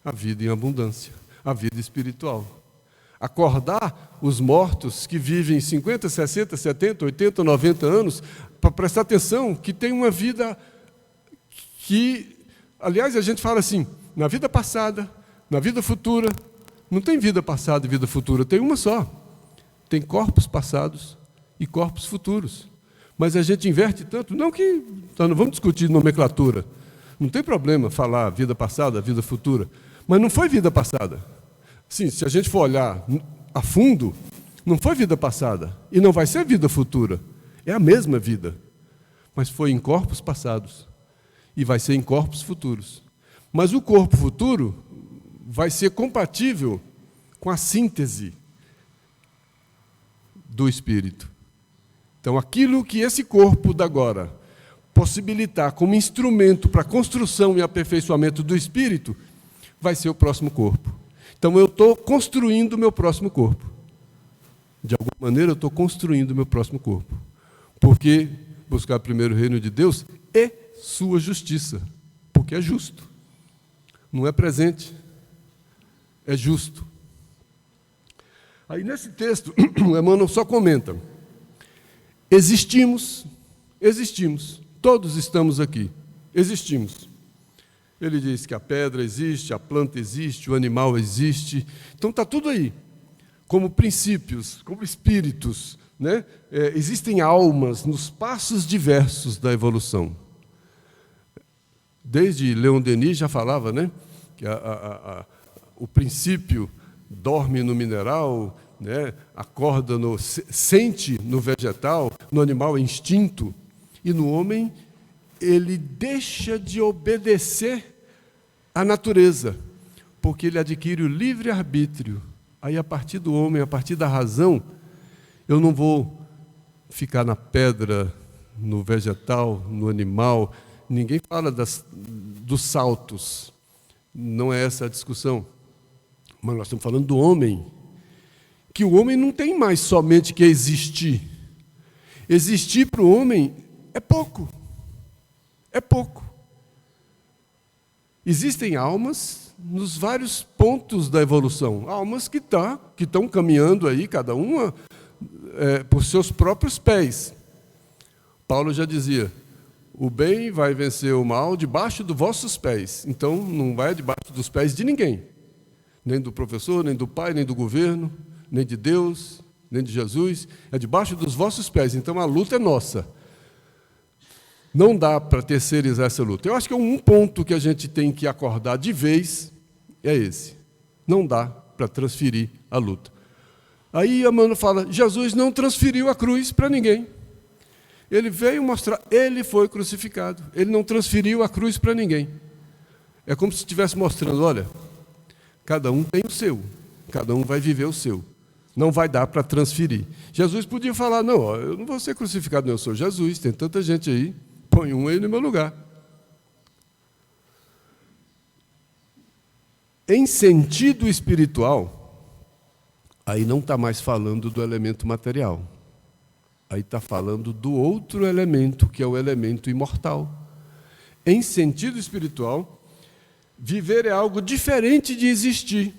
A vida em abundância, a vida espiritual. Acordar os mortos que vivem 50, 60, 70, 80, 90 anos, para prestar atenção que tem uma vida que, aliás, a gente fala assim, na vida passada, na vida futura. Não tem vida passada e vida futura, tem uma só. Tem corpos passados e corpos futuros. Mas a gente inverte tanto, não vamos discutir nomenclatura. Não tem problema falar vida passada, vida futura. Mas não foi vida passada. Sim, se a gente for olhar a fundo, não foi vida passada. E não vai ser vida futura. É a mesma vida. Mas foi em corpos passados. E vai ser em corpos futuros. Mas o corpo futuro vai ser compatível com a síntese do Espírito. Então, aquilo que esse corpo da agora possibilitar como instrumento para a construção e aperfeiçoamento do Espírito, vai ser o próximo corpo. Então, eu estou construindo o meu próximo corpo. De alguma maneira, eu estou construindo o meu próximo corpo. Porque buscar primeiro o reino de Deus é sua justiça. Porque é justo. Não é presente. É justo. Aí, nesse texto, o Emmanuel só comenta. Existimos, todos estamos aqui, existimos. Ele diz que a pedra existe, a planta existe, o animal existe. Então está tudo aí, como princípios, como espíritos, né? Existem almas nos passos diversos da evolução. Desde Leon Denis já falava, né? Que o princípio dorme no mineral, né? Acorda, sente no vegetal, no animal é instinto, e no homem ele deixa de obedecer à natureza, porque ele adquire o livre-arbítrio. Aí, a partir do homem, a partir da razão, eu não vou ficar na pedra, no vegetal, no animal. Ninguém fala dos saltos, não é essa a discussão. Mas nós estamos falando do homem, que o homem não tem mais somente que existir. Existir para o homem é pouco. É pouco. Existem almas nos vários pontos da evolução. Almas que estão caminhando aí, cada uma por seus próprios pés. Paulo já dizia, o bem vai vencer o mal debaixo dos vossos pés. Então, não vai debaixo dos pés de ninguém. Nem do professor, nem do pai, nem do governo, nem de Deus, nem de Jesus. É debaixo dos vossos pés. Então, a luta é nossa. Não dá para terceirizar essa luta. Eu acho que um ponto que a gente tem que acordar de vez é esse. Não dá para transferir a luta. Aí Emmanuel fala, Jesus não transferiu a cruz para ninguém. Ele veio mostrar, ele foi crucificado. Ele não transferiu a cruz para ninguém. É como se estivesse mostrando, olha, cada um tem o seu, cada um vai viver o seu. Não vai dar para transferir. Jesus podia falar, não, ó, eu não vou ser crucificado, não, eu sou Jesus, tem tanta gente aí, põe um aí no meu lugar. Em sentido espiritual, aí não está mais falando do elemento material. Aí está falando do outro elemento, que é o elemento imortal. Em sentido espiritual, viver é algo diferente de existir.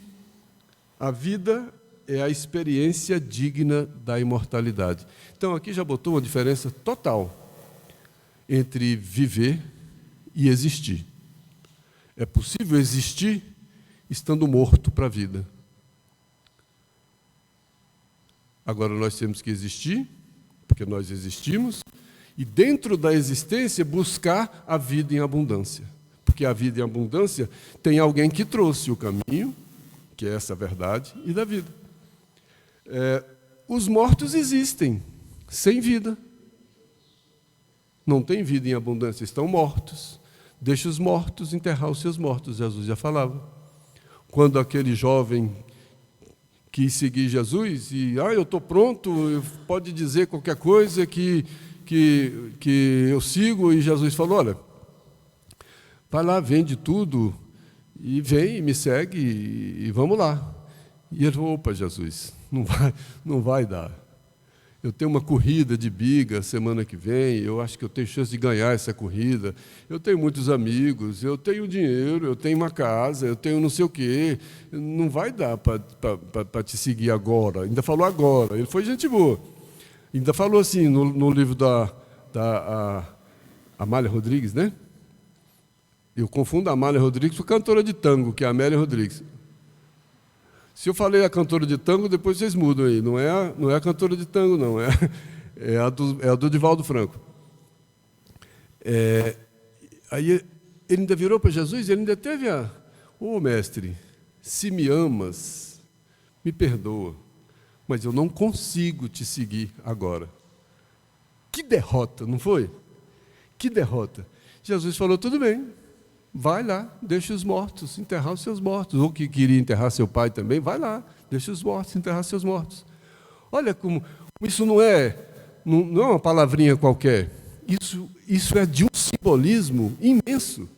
A vida é a experiência digna da imortalidade. Então, aqui já botou uma diferença total entre viver e existir. É possível existir estando morto para a vida. Agora nós temos que existir, porque nós existimos, e dentro da existência buscar a vida em abundância. Porque a vida em abundância tem alguém que trouxe o caminho, que é essa verdade, e da vida. Os mortos existem, sem vida. Não tem vida em abundância, estão mortos. Deixa os mortos enterrar os seus mortos, Jesus já falava. Quando aquele jovem quis seguir Jesus e, eu estou pronto, pode dizer qualquer coisa que eu sigo, e Jesus falou, olha, vai lá, vende tudo, e vem e me segue, e vamos lá. E ele falou, opa, Jesus, não vai dar. Eu tenho uma corrida de biga semana que vem, eu acho que eu tenho chance de ganhar essa corrida, eu tenho muitos amigos, eu tenho dinheiro, eu tenho uma casa, eu tenho não sei o quê, não vai dar para te seguir agora. Ainda falou agora, ele foi gente boa. Ainda falou assim, no livro da Amália Rodrigues, né? Eu confundo a Amália Rodrigues com a cantora de tango, que é a Amélia Rodrigues. Se eu falei a cantora de tango, depois vocês mudam aí. Não é a cantora de tango, não. É a do Divaldo Franco. Aí ele ainda virou para Jesus e ele ainda teve mestre, se me amas, me perdoa, mas eu não consigo te seguir agora. Que derrota, não foi? Que derrota. Jesus falou, tudo bem. Vai lá, deixa os mortos enterrar os seus mortos. Ou que queria enterrar seu pai também, vai lá, deixa os mortos enterrar seus mortos. Olha como isso não é uma palavrinha qualquer. Isso é de um simbolismo imenso.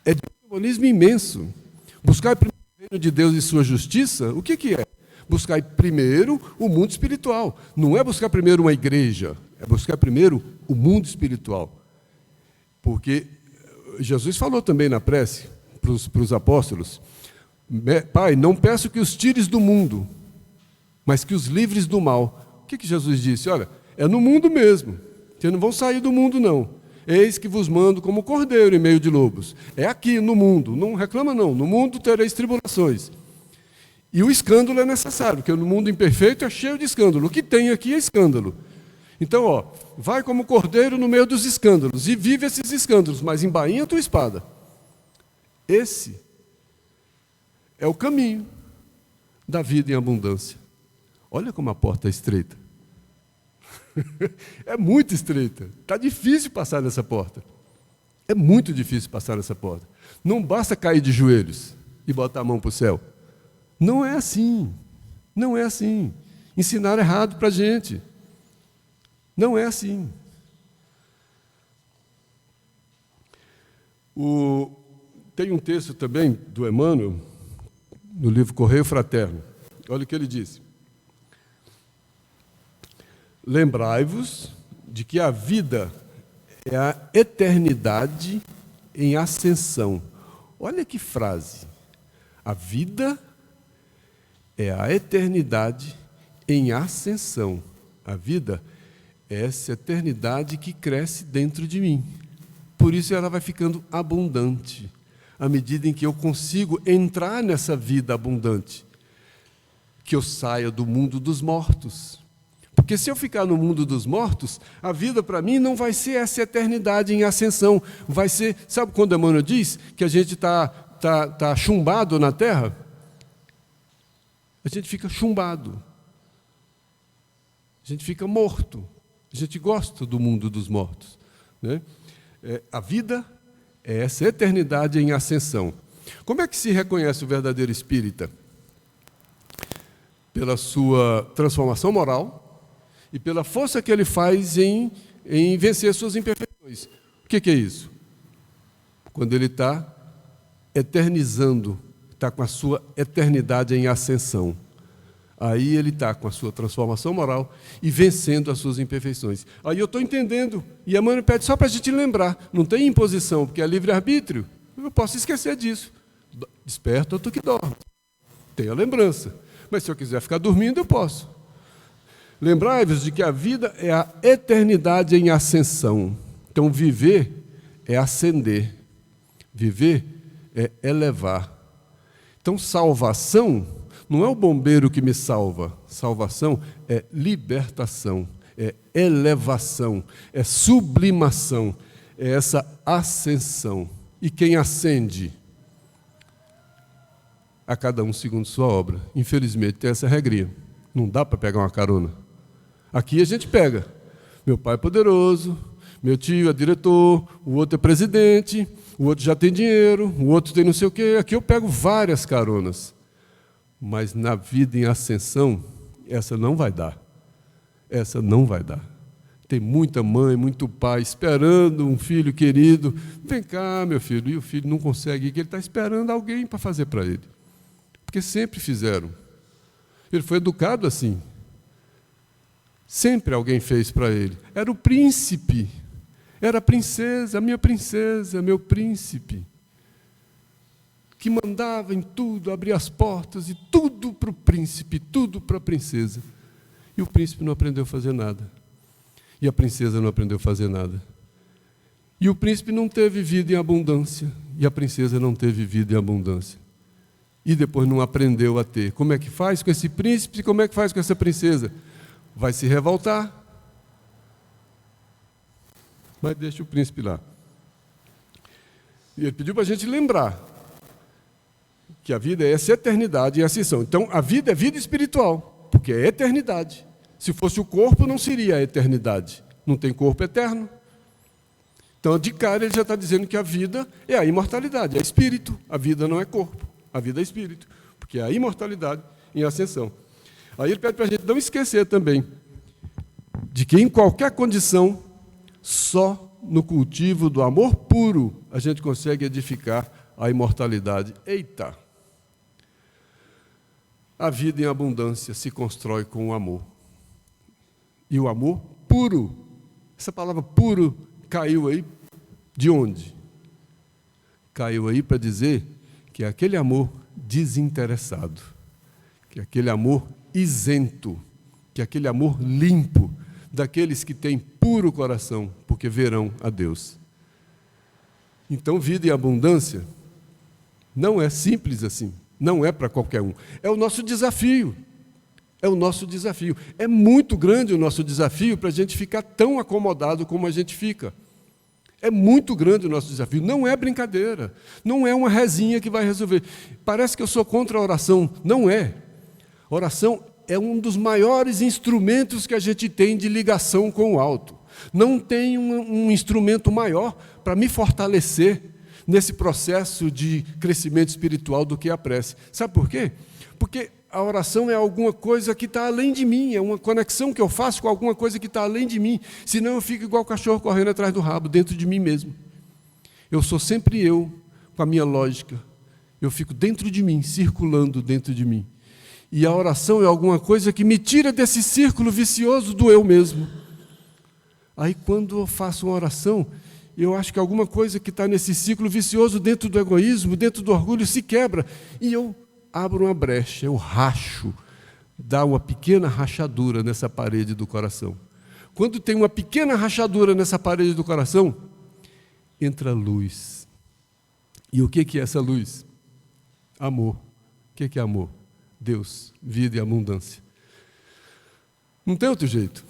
É de um simbolismo imenso. Buscar primeiro o reino de Deus e sua justiça, o que é? Buscar primeiro o mundo espiritual. Não é buscar primeiro uma igreja, é buscar primeiro o mundo espiritual. Porque Jesus falou também na prece para os apóstolos, Pai, não peço que os tires do mundo, mas que os livres do mal. O que Jesus disse? Olha, é no mundo mesmo, vocês não vão sair do mundo não. Eis que vos mando como cordeiro em meio de lobos. É aqui no mundo, não reclama não, no mundo tereis tribulações. E o escândalo é necessário, porque no mundo imperfeito é cheio de escândalo. O que tem aqui é escândalo. Então, vai como cordeiro no meio dos escândalos, e vive esses escândalos, mas embainha a tua espada. Esse é o caminho da vida em abundância. Olha como a porta é estreita. É muito estreita. Está difícil passar nessa porta. É muito difícil passar nessa porta. Não basta cair de joelhos e botar a mão para o céu. Não é assim. Não é assim. Ensinaram errado para a gente. Não é assim. Tem um texto também do Emmanuel, no livro Correio Fraterno. Olha o que ele disse. Lembrai-vos de que a vida é a eternidade em ascensão. Olha que frase. A vida é a eternidade em ascensão. A vida é essa eternidade que cresce dentro de mim. Por isso ela vai ficando abundante, à medida em que eu consigo entrar nessa vida abundante, que eu saia do mundo dos mortos. Porque se eu ficar no mundo dos mortos, a vida para mim não vai ser essa eternidade em ascensão. Vai ser, sabe quando Emmanuel diz que a gente tá chumbado na terra? A gente fica chumbado. A gente fica morto. A A gente gosta do mundo dos mortos, né? A vida é essa eternidade em ascensão. Como é que se reconhece o verdadeiro espírita? Pela sua transformação moral e pela força que ele faz em vencer suas imperfeições. O que é isso? Quando ele está eternizando, está com a sua eternidade em ascensão. Aí ele está com a sua transformação moral e vencendo as suas imperfeições. Aí eu estou entendendo. E Emmanuel pede só para a gente lembrar. Não tem imposição, porque é livre-arbítrio. Eu posso esquecer disso. Desperta outro que dorme. Tem a lembrança. Mas se eu quiser ficar dormindo, eu posso. Lembrai-vos de que a vida é a eternidade em ascensão. Então, viver é ascender. Viver é elevar. Então, salvação não é o bombeiro que me salva. Salvação é libertação, é elevação, é sublimação, é essa ascensão. E quem ascende? A cada um segundo sua obra. Infelizmente, tem essa regrinha. Não dá para pegar uma carona. Aqui a gente pega. Meu pai é poderoso, meu tio é diretor, o outro é presidente, o outro já tem dinheiro, o outro tem não sei o quê. Aqui eu pego várias caronas. Mas na vida em ascensão, essa não vai dar. Essa não vai dar. Tem muita mãe, muito pai esperando um filho querido. Vem cá, meu filho. E o filho não consegue ir, que ele está esperando alguém para fazer para ele. Porque sempre fizeram. Ele foi educado assim. Sempre alguém fez para ele. Era o príncipe. Era a princesa, meu príncipe. Que mandava em tudo, abria as portas, e tudo para o príncipe, tudo para a princesa. E o príncipe não aprendeu a fazer nada. E a princesa não aprendeu a fazer nada. E o príncipe não teve vida em abundância, e a princesa não teve vida em abundância. E depois não aprendeu a ter. Como é que faz com esse príncipe e como é que faz com essa princesa? Vai se revoltar. Mas deixa o príncipe lá. E ele pediu para a gente lembrar que a vida é essa eternidade e ascensão. Então, a vida é vida espiritual, porque é eternidade. Se fosse o corpo, não seria a eternidade. Não tem corpo eterno. Então, de cara, ele já está dizendo que a vida é a imortalidade, é espírito. A vida não é corpo, a vida é espírito, porque é a imortalidade em ascensão. Aí ele pede para a gente não esquecer também de que, em qualquer condição, só no cultivo do amor puro a gente consegue edificar a imortalidade. Eita! A vida em abundância se constrói com o amor. E o amor puro. Essa palavra puro caiu aí de onde? Caiu aí para dizer que é aquele amor desinteressado, que é aquele amor isento, que é aquele amor limpo, daqueles que têm puro coração, porque verão a Deus. Então, vida em abundância não é simples assim. Não é para qualquer um. É o nosso desafio. É o nosso desafio. É muito grande o nosso desafio para a gente ficar tão acomodado como a gente fica. É muito grande o nosso desafio. Não é brincadeira. Não é uma rezinha que vai resolver. Parece que eu sou contra a oração. Não é. Oração é um dos maiores instrumentos que a gente tem de ligação com o alto. Não tem um instrumento maior para me fortalecer nesse processo de crescimento espiritual do que a prece. Sabe por quê? Porque a oração é alguma coisa que está além de mim, é uma conexão que eu faço com alguma coisa que está além de mim, senão eu fico igual o cachorro correndo atrás do rabo, dentro de mim mesmo. Eu sou sempre eu, com a minha lógica. Eu fico dentro de mim, circulando dentro de mim. E a oração é alguma coisa que me tira desse círculo vicioso do eu mesmo. Aí, quando eu faço uma oração, eu acho que alguma coisa que está nesse ciclo vicioso dentro do egoísmo, dentro do orgulho, se quebra. E eu abro uma brecha, eu racho, dá uma pequena rachadura nessa parede do coração. Quando tem uma pequena rachadura nessa parede do coração, entra luz. E o que é essa luz? Amor. O que é amor? Deus, vida e abundância. Não tem outro jeito.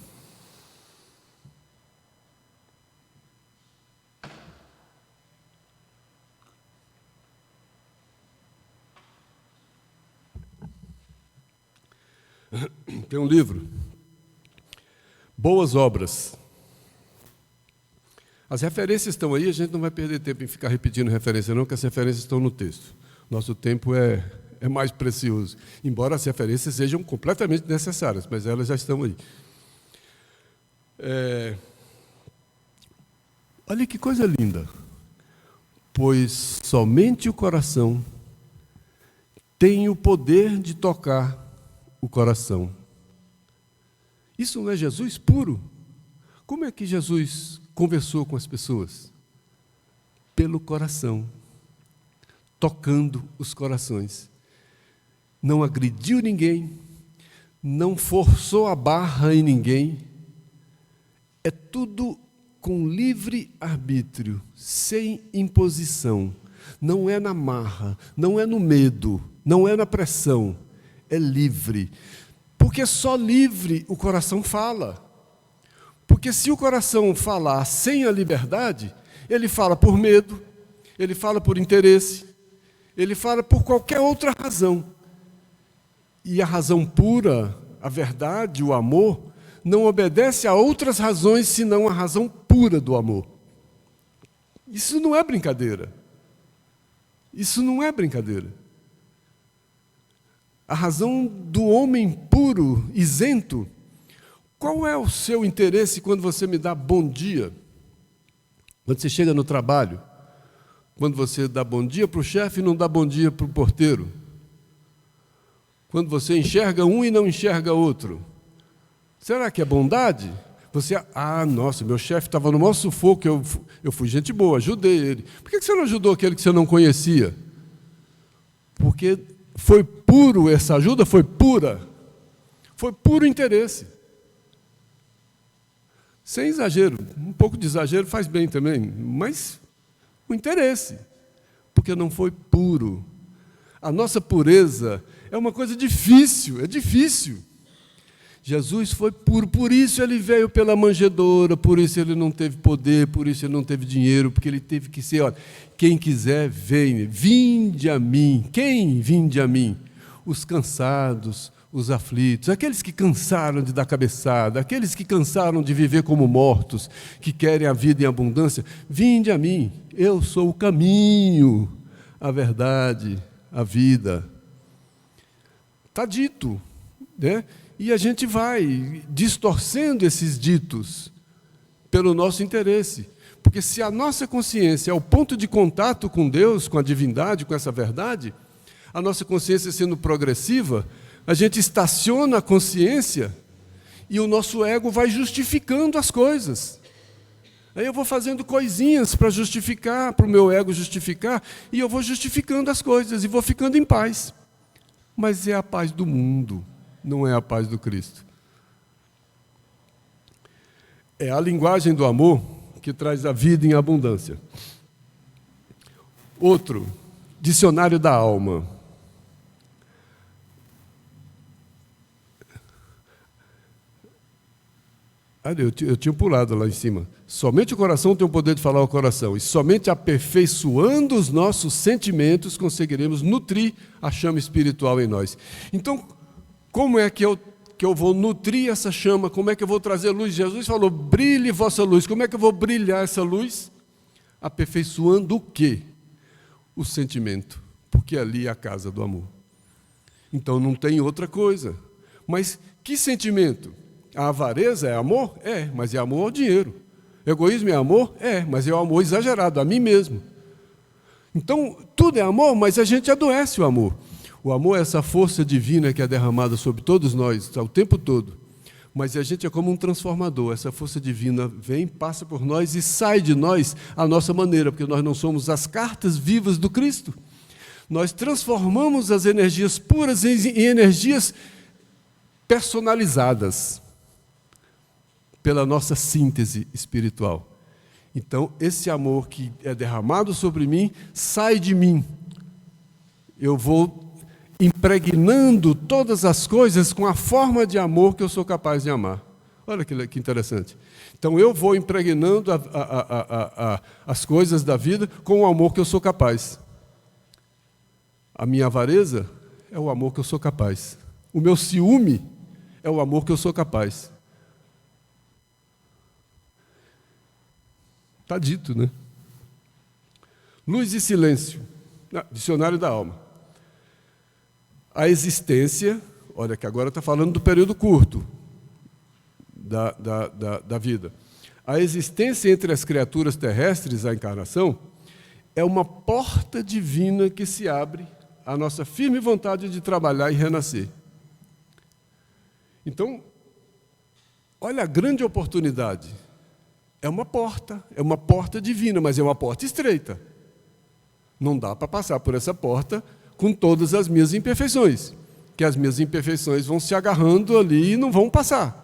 Tem um livro, Boas obras. As referências estão aí, a gente não vai perder tempo em ficar repetindo referência, não, porque as referências estão no texto. Nosso tempo é mais precioso, embora as referências sejam completamente necessárias, mas elas já estão aí. Olha que coisa linda. Pois somente o coração tem o poder de tocar o coração. Isso não é Jesus puro? Como é que Jesus conversou com as pessoas? Pelo coração, tocando os corações. Não agrediu ninguém, não forçou a barra em ninguém. É tudo com livre arbítrio, sem imposição. Não é na marra, não é no medo, não é na pressão. É livre. Porque só livre o coração fala. Porque se o coração falar sem a liberdade, ele fala por medo, ele fala por interesse, ele fala por qualquer outra razão. E a razão pura, a verdade, o amor, não obedece a outras razões senão a razão pura do amor. Isso não é brincadeira. Isso não é brincadeira. A razão do homem puro, isento. Qual é o seu interesse quando você me dá bom dia? Quando você chega no trabalho, quando você dá bom dia para o chefe e não dá bom dia para o porteiro. Quando você enxerga um e não enxerga outro. Será que é bondade? Você, nossa, meu chefe estava no maior sufoco, eu fui gente boa, ajudei ele. Por que você não ajudou aquele que você não conhecia? Porque foi puro, essa ajuda foi pura. Foi puro interesse. Sem exagero, um pouco de exagero faz bem também, mas o interesse, porque não foi puro. A nossa pureza é uma coisa difícil, é difícil. Jesus foi puro, por isso ele veio pela manjedoura, por isso ele não teve poder, por isso ele não teve dinheiro, porque ele teve que ser, olha, quem quiser, venha, vinde a mim. Quem vinde a mim? Os cansados, os aflitos, aqueles que cansaram de dar cabeçada, aqueles que cansaram de viver como mortos, que querem a vida em abundância, vinde a mim, eu sou o caminho, a verdade, a vida. Está dito, né? E a gente vai distorcendo esses ditos pelo nosso interesse. Porque se a nossa consciência é o ponto de contato com Deus, com a divindade, com essa verdade, a nossa consciência sendo progressiva, a gente estaciona a consciência e o nosso ego vai justificando as coisas. Aí eu vou fazendo coisinhas para justificar, para o meu ego justificar, e eu vou justificando as coisas e vou ficando em paz. Mas é a paz do mundo, não é a paz do Cristo. É a linguagem do amor que traz a vida em abundância. Outro, dicionário da alma. Eu tinha pulado lá em cima. Somente o coração tem o poder de falar ao coração, e somente aperfeiçoando os nossos sentimentos conseguiremos nutrir a chama espiritual em nós. Então, como é que eu vou nutrir essa chama? Como é que eu vou trazer luz? Jesus falou, brilhe vossa luz. Como é que eu vou brilhar essa luz? Aperfeiçoando o quê? O sentimento, porque ali é a casa do amor. Então, não tem outra coisa. Mas que sentimento? A avareza é amor? É, mas é amor ao dinheiro. Egoísmo é amor? É, mas é o amor exagerado, a mim mesmo. Então, tudo é amor, mas a gente adoece o amor. O amor é essa força divina que é derramada sobre todos nós, o tempo todo. Mas a gente é como um transformador. Essa força divina vem, passa por nós e sai de nós à nossa maneira, porque nós não somos as cartas vivas do Cristo. Nós transformamos as energias puras em energias personalizadas pela nossa síntese espiritual. Então, esse amor que é derramado sobre mim, sai de mim. Eu vou impregnando todas as coisas com a forma de amor que eu sou capaz de amar. Olha que interessante. Então, eu vou impregnando as coisas da vida com o amor que eu sou capaz. A minha avareza é o amor que eu sou capaz. O meu ciúme é o amor que eu sou capaz. Está dito, né? Luz e silêncio. Dicionário da alma. A existência, olha que agora está falando do período curto da vida. A existência entre as criaturas terrestres, a encarnação, é uma porta divina que se abre à nossa firme vontade de trabalhar e renascer. Então, olha a grande oportunidade. É uma porta divina, mas é uma porta estreita. Não dá para passar por essa porta com todas as minhas imperfeições, que as minhas imperfeições vão se agarrando ali e não vão passar.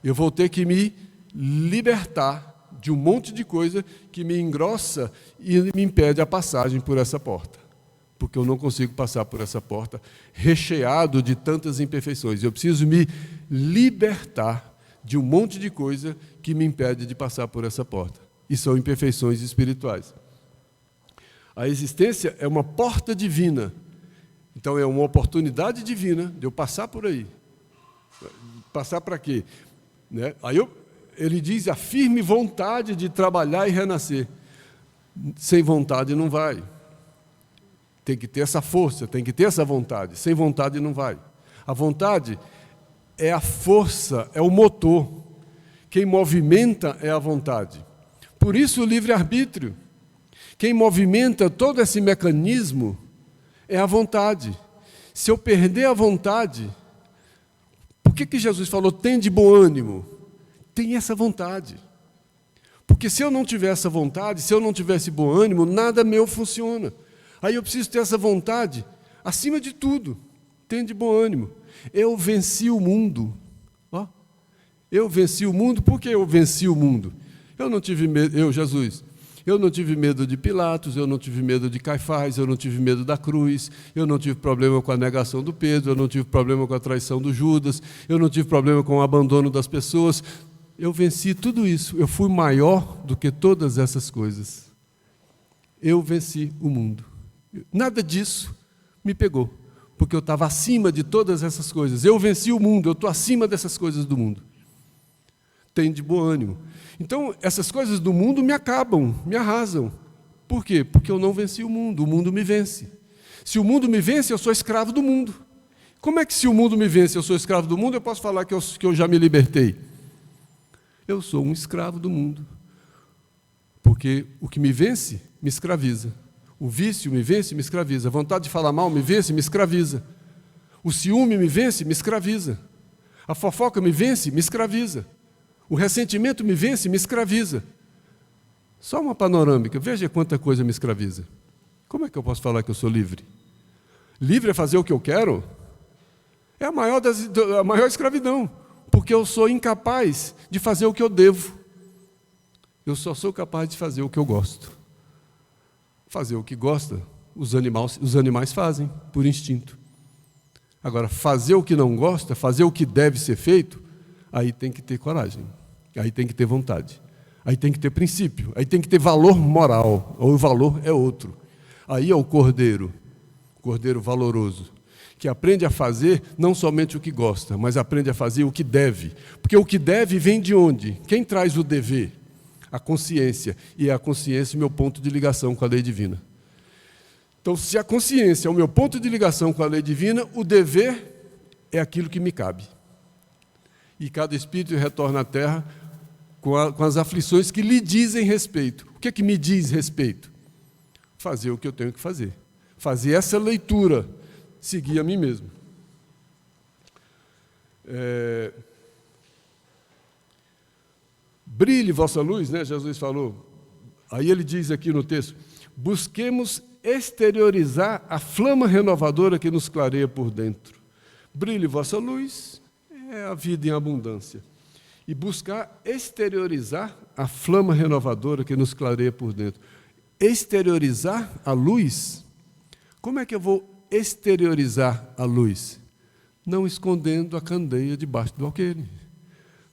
Eu vou ter que me libertar de um monte de coisa que me engrossa e me impede a passagem por essa porta, porque eu não consigo passar por essa porta recheado de tantas imperfeições. Eu preciso me libertar de um monte de coisa que me impede de passar por essa porta, e são imperfeições espirituais. A existência é uma porta divina. Então, é uma oportunidade divina de eu passar por aí. Passar para quê? Né? Ele diz a firme vontade de trabalhar e renascer. Sem vontade não vai. Tem que ter essa força, tem que ter essa vontade. Sem vontade não vai. A vontade é a força, é o motor. Quem movimenta é a vontade. Por isso o livre-arbítrio. Quem movimenta todo esse mecanismo é a vontade. Se eu perder a vontade, por que Jesus falou, tende bom ânimo? Tem essa vontade. Porque se eu não tiver essa vontade, se eu não tivesse bom ânimo, nada meu funciona. Aí eu preciso ter essa vontade, acima de tudo, tende bom ânimo. Eu venci o mundo. Ó, eu venci o mundo, por que eu venci o mundo? Eu não tive medo, Jesus. Eu não tive medo de Pilatos, eu não tive medo de Caifás, eu não tive medo da cruz, eu não tive problema com a negação do Pedro, eu não tive problema com a traição do Judas, eu não tive problema com o abandono das pessoas. Eu venci tudo isso, eu fui maior do que todas essas coisas. Eu venci o mundo. Nada disso me pegou, porque eu estava acima de todas essas coisas. Eu venci o mundo, eu estou acima dessas coisas do mundo. Tem de bom ânimo. Então, essas coisas do mundo me acabam, me arrasam. Por quê? Porque eu não venci o mundo me vence. Se o mundo me vence, eu sou escravo do mundo. Como é que se o mundo me vence, eu sou escravo do mundo, eu posso falar que eu já me libertei? Eu sou um escravo do mundo. Porque o que me vence, me escraviza. O vício me vence, me escraviza. A vontade de falar mal me vence, me escraviza. O ciúme me vence, me escraviza. A fofoca me vence, me escraviza. O ressentimento me vence, me escraviza. Só uma panorâmica, veja quanta coisa me escraviza. Como é que eu posso falar que eu sou livre? Livre é fazer o que eu quero? É a maior escravidão, porque eu sou incapaz de fazer o que eu devo. Eu só sou capaz de fazer o que eu gosto. Fazer o que gosta, os animais fazem, por instinto. Agora, fazer o que não gosta, fazer o que deve ser feito, aí tem que ter coragem, aí tem que ter vontade, aí tem que ter princípio, aí tem que ter valor moral, ou o valor é outro. Aí é o cordeiro valoroso, que aprende a fazer não somente o que gosta, mas aprende a fazer o que deve. Porque o que deve vem de onde? Quem traz o dever? A consciência. E é a consciência o meu ponto de ligação com a lei divina. Então, se a consciência é o meu ponto de ligação com a lei divina, o dever é aquilo que me cabe. E cada espírito retorna à Terra com as aflições que lhe dizem respeito. O que é que me diz respeito? Fazer o que eu tenho que fazer. Fazer essa leitura, seguir a mim mesmo. Brilhe vossa luz, né? Jesus falou. Aí ele diz aqui no texto, busquemos exteriorizar a flama renovadora que nos clareia por dentro. Brilhe vossa luz, é a vida em abundância. E buscar exteriorizar a flama renovadora que nos clareia por dentro. Exteriorizar a luz? Como é que eu vou exteriorizar a luz? Não escondendo a candeia debaixo do alqueire.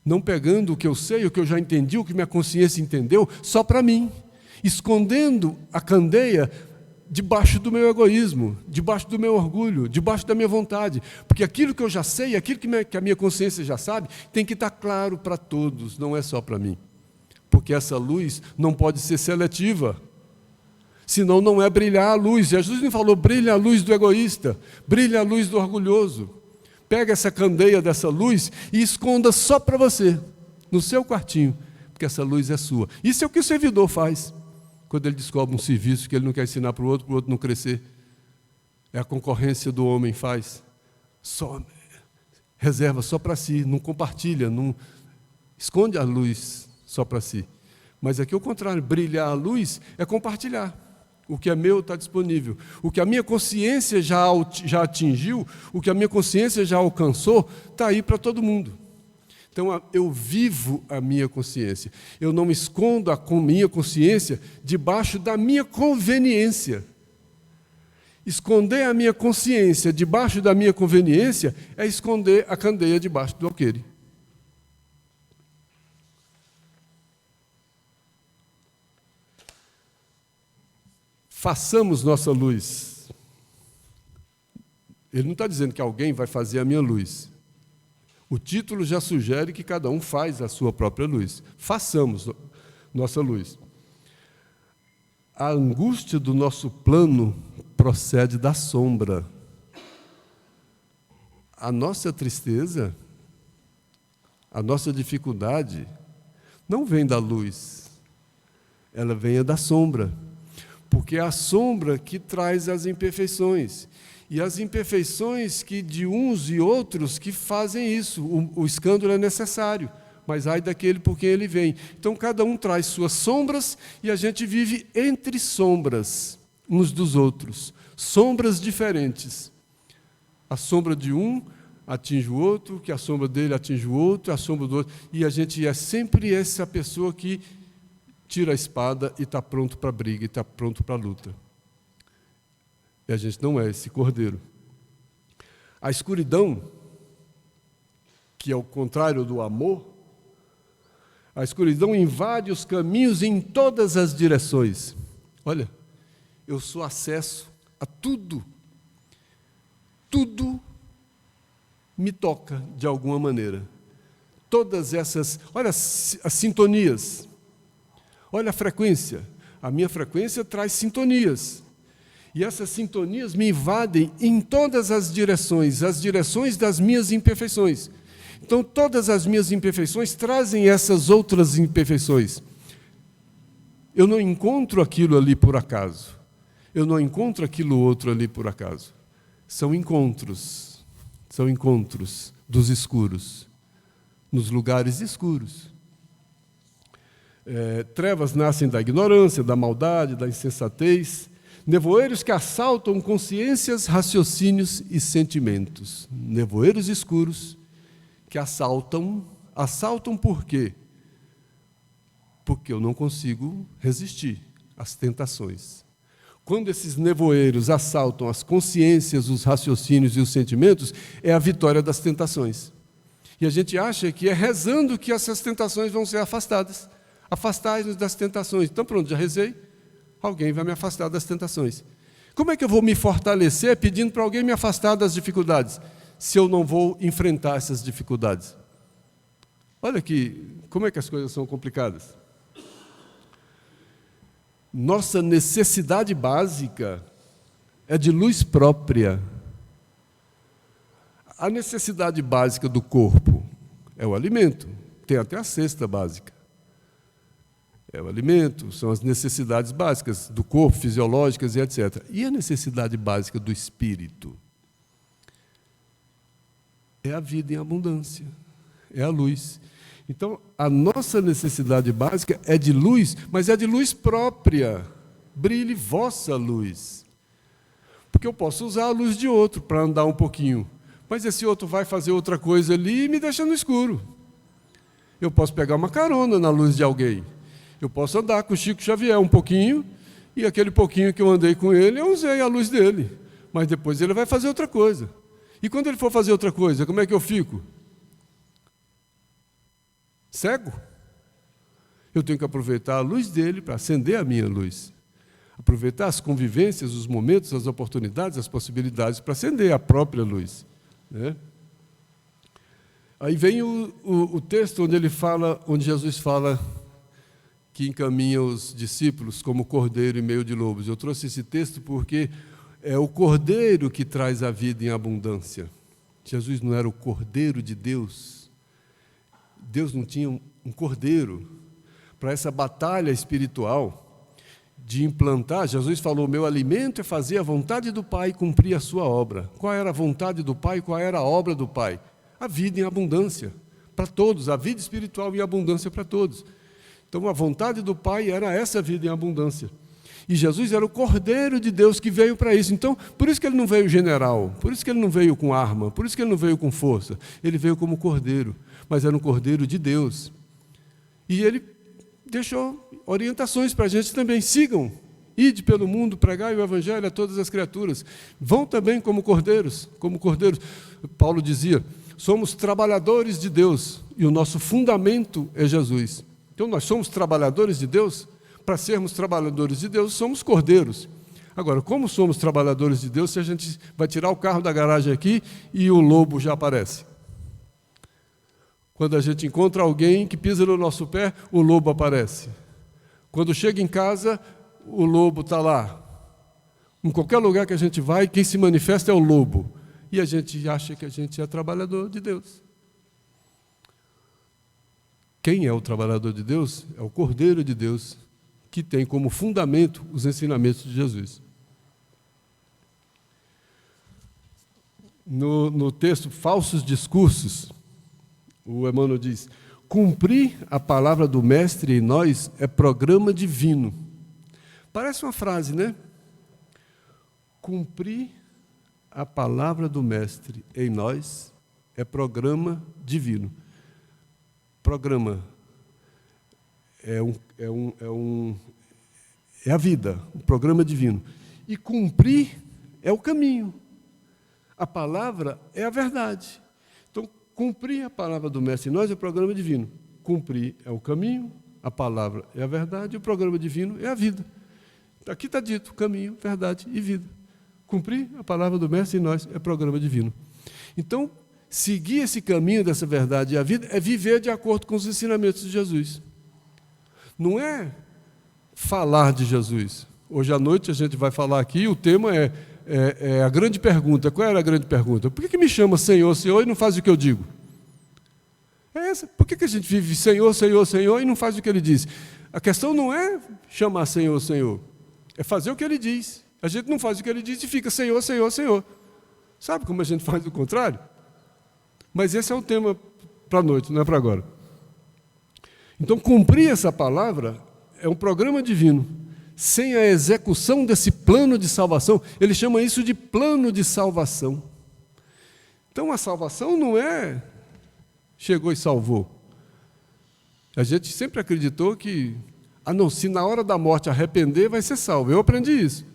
Não pegando o que eu sei, o que eu já entendi, o que minha consciência entendeu, só para mim. Escondendo a candeia debaixo do meu egoísmo, debaixo do meu orgulho, debaixo da minha vontade. Porque aquilo que eu já sei, aquilo que a minha consciência já sabe, tem que estar claro para todos, não é só para mim. porque essa luz não pode ser seletiva. Senão não é brilhar a luz. Jesus não falou, brilha a luz do egoísta, brilha a luz do orgulhoso. Pega essa candeia dessa luz e esconda só para você, no seu quartinho, porque essa luz é sua. Isso é o que o servidor faz, quando ele descobre um serviço que ele não quer ensinar para o outro não crescer. É a concorrência do homem faz. Só reserva só para si, não compartilha, não esconde a luz só para si. Mas aqui o contrário, brilhar a luz é compartilhar. O que é meu está disponível. O que a minha consciência já atingiu, o que a minha consciência já alcançou, está aí para todo mundo. Então, eu vivo a minha consciência. Eu não escondo a minha consciência debaixo da minha conveniência. Esconder a minha consciência debaixo da minha conveniência é esconder a candeia debaixo do alqueire. Façamos nossa luz. Ele não está dizendo que alguém vai fazer a minha luz. O título já sugere que cada um faz a sua própria luz. Façamos nossa luz. A angústia do nosso plano procede da sombra. A nossa tristeza, a nossa dificuldade, não vem da luz, ela vem da sombra. Porque é a sombra que traz as imperfeições. E as imperfeições que de uns e outros que fazem isso. O escândalo é necessário, mas ai daquele por quem ele vem. Então, cada um traz suas sombras e a gente vive entre sombras uns dos outros. Sombras diferentes. A sombra de um atinge o outro, que a sombra dele atinge o outro, a sombra do outro. E a gente é sempre essa pessoa que tira a espada e está pronto para a briga, e está pronto para a luta. E a gente não é esse cordeiro. A escuridão, que é o contrário do amor, a escuridão invade os caminhos em todas as direções. Olha, eu sou acesso a tudo. Tudo me toca de alguma maneira. Todas essas, olha as sintonias. Olha a frequência. A minha frequência traz sintonias. E essas sintonias me invadem em todas as direções das minhas imperfeições. Então, todas as minhas imperfeições trazem essas outras imperfeições. Eu não encontro aquilo ali por acaso. Eu não encontro aquilo outro ali por acaso. São encontros dos escuros, nos lugares escuros. Trevas nascem da ignorância, da maldade, da insensatez, nevoeiros que assaltam consciências, raciocínios e sentimentos. Nevoeiros escuros que assaltam por quê? Porque eu não consigo resistir às tentações. Quando esses nevoeiros assaltam as consciências, os raciocínios e os sentimentos, é a vitória das tentações. E a gente acha que é rezando que essas tentações vão ser afastadas. Afastai-nos das tentações. Então pronto, já rezei, alguém vai me afastar das tentações. Como é que eu vou me fortalecer pedindo para alguém me afastar das dificuldades, se eu não vou enfrentar essas dificuldades? Olha aqui, como é que as coisas são complicadas. Nossa necessidade básica é de luz própria. A necessidade básica do corpo é o alimento, tem até a cesta básica. É o alimento, são as necessidades básicas do corpo, fisiológicas e etc. E a necessidade básica do espírito? É a vida em abundância, é a luz. Então, a nossa necessidade básica é de luz, mas é de luz própria. Brilhe vossa luz. Porque eu posso usar a luz de outro para andar um pouquinho, mas esse outro vai fazer outra coisa ali e me deixa no escuro. Eu posso pegar uma carona na luz de alguém. Eu posso andar com o Chico Xavier um pouquinho, e aquele pouquinho que eu andei com ele, eu usei a luz dele. Mas depois ele vai fazer outra coisa. E quando ele for fazer outra coisa, como é que eu fico? Cego? Eu tenho que aproveitar a luz dele para acender a minha luz. Aproveitar as convivências, os momentos, as oportunidades, as possibilidades para acender a própria luz. Né? Aí vem o texto onde Jesus fala que encaminha os discípulos como cordeiro em meio de lobos. Eu trouxe esse texto porque é o cordeiro que traz a vida em abundância. Jesus não era o cordeiro de Deus. Deus não tinha um cordeiro para essa batalha espiritual de implantar. Jesus falou: meu alimento é fazer a vontade do Pai e cumprir a sua obra. Qual era a vontade do Pai? Qual era a obra do Pai? A vida em abundância para todos, a vida espiritual em abundância para todos. Então, a vontade do Pai era essa vida em abundância. E Jesus era o Cordeiro de Deus que veio para isso. Então, por isso que ele não veio general, por isso que ele não veio com arma, por isso que ele não veio com força. Ele veio como Cordeiro, mas era um Cordeiro de Deus. E ele deixou orientações para a gente também. Sigam, ide pelo mundo, pregai o Evangelho a todas as criaturas. Vão também como cordeiros, como cordeiros. Paulo dizia: somos trabalhadores de Deus e o nosso fundamento é Jesus. Então, nós somos trabalhadores de Deus. Para sermos trabalhadores de Deus, somos cordeiros. Agora, como somos trabalhadores de Deus se a gente vai tirar o carro da garagem aqui e o lobo já aparece? Quando a gente encontra alguém que pisa no nosso pé, o lobo aparece. Quando chega em casa, o lobo está lá. Em qualquer lugar que a gente vai, quem se manifesta é o lobo. E a gente acha que a gente é trabalhador de Deus. Quem é o trabalhador de Deus? É o Cordeiro de Deus, que tem como fundamento os ensinamentos de Jesus. No texto Falsos Discursos, o Emmanuel diz: cumprir a palavra do Mestre em nós é programa divino. Parece uma frase, né? Cumprir a palavra do Mestre em nós é programa divino. Programa é a vida, o programa divino. E cumprir é o caminho. A palavra é a verdade. Então, cumprir a palavra do Mestre em nós é o programa divino. Cumprir é o caminho, a palavra é a verdade, e o programa divino é a vida. Aqui está dito: caminho, verdade e vida. Cumprir a palavra do Mestre em nós é programa divino. Então, seguir esse caminho dessa verdade e a vida é viver de acordo com os ensinamentos de Jesus. Não é falar de Jesus. Hoje à noite a gente vai falar aqui, o tema é a grande pergunta. Qual era a grande pergunta? Por que me chama Senhor, Senhor e não faz o que eu digo? É essa. Por que a gente vive Senhor, Senhor, Senhor e não faz o que Ele diz? A questão não é chamar Senhor, Senhor. É fazer o que Ele diz. A gente não faz o que Ele diz e fica Senhor, Senhor, Senhor. Sabe como a gente faz o contrário? Mas esse é o tema para a noite, não é para agora. Então, cumprir essa palavra é um programa divino. Sem a execução desse plano de salvação, ele chama isso de plano de salvação. Então, a salvação não é chegou e salvou. A gente sempre acreditou que, não, se na hora da morte arrepender, vai ser salvo. Eu aprendi isso.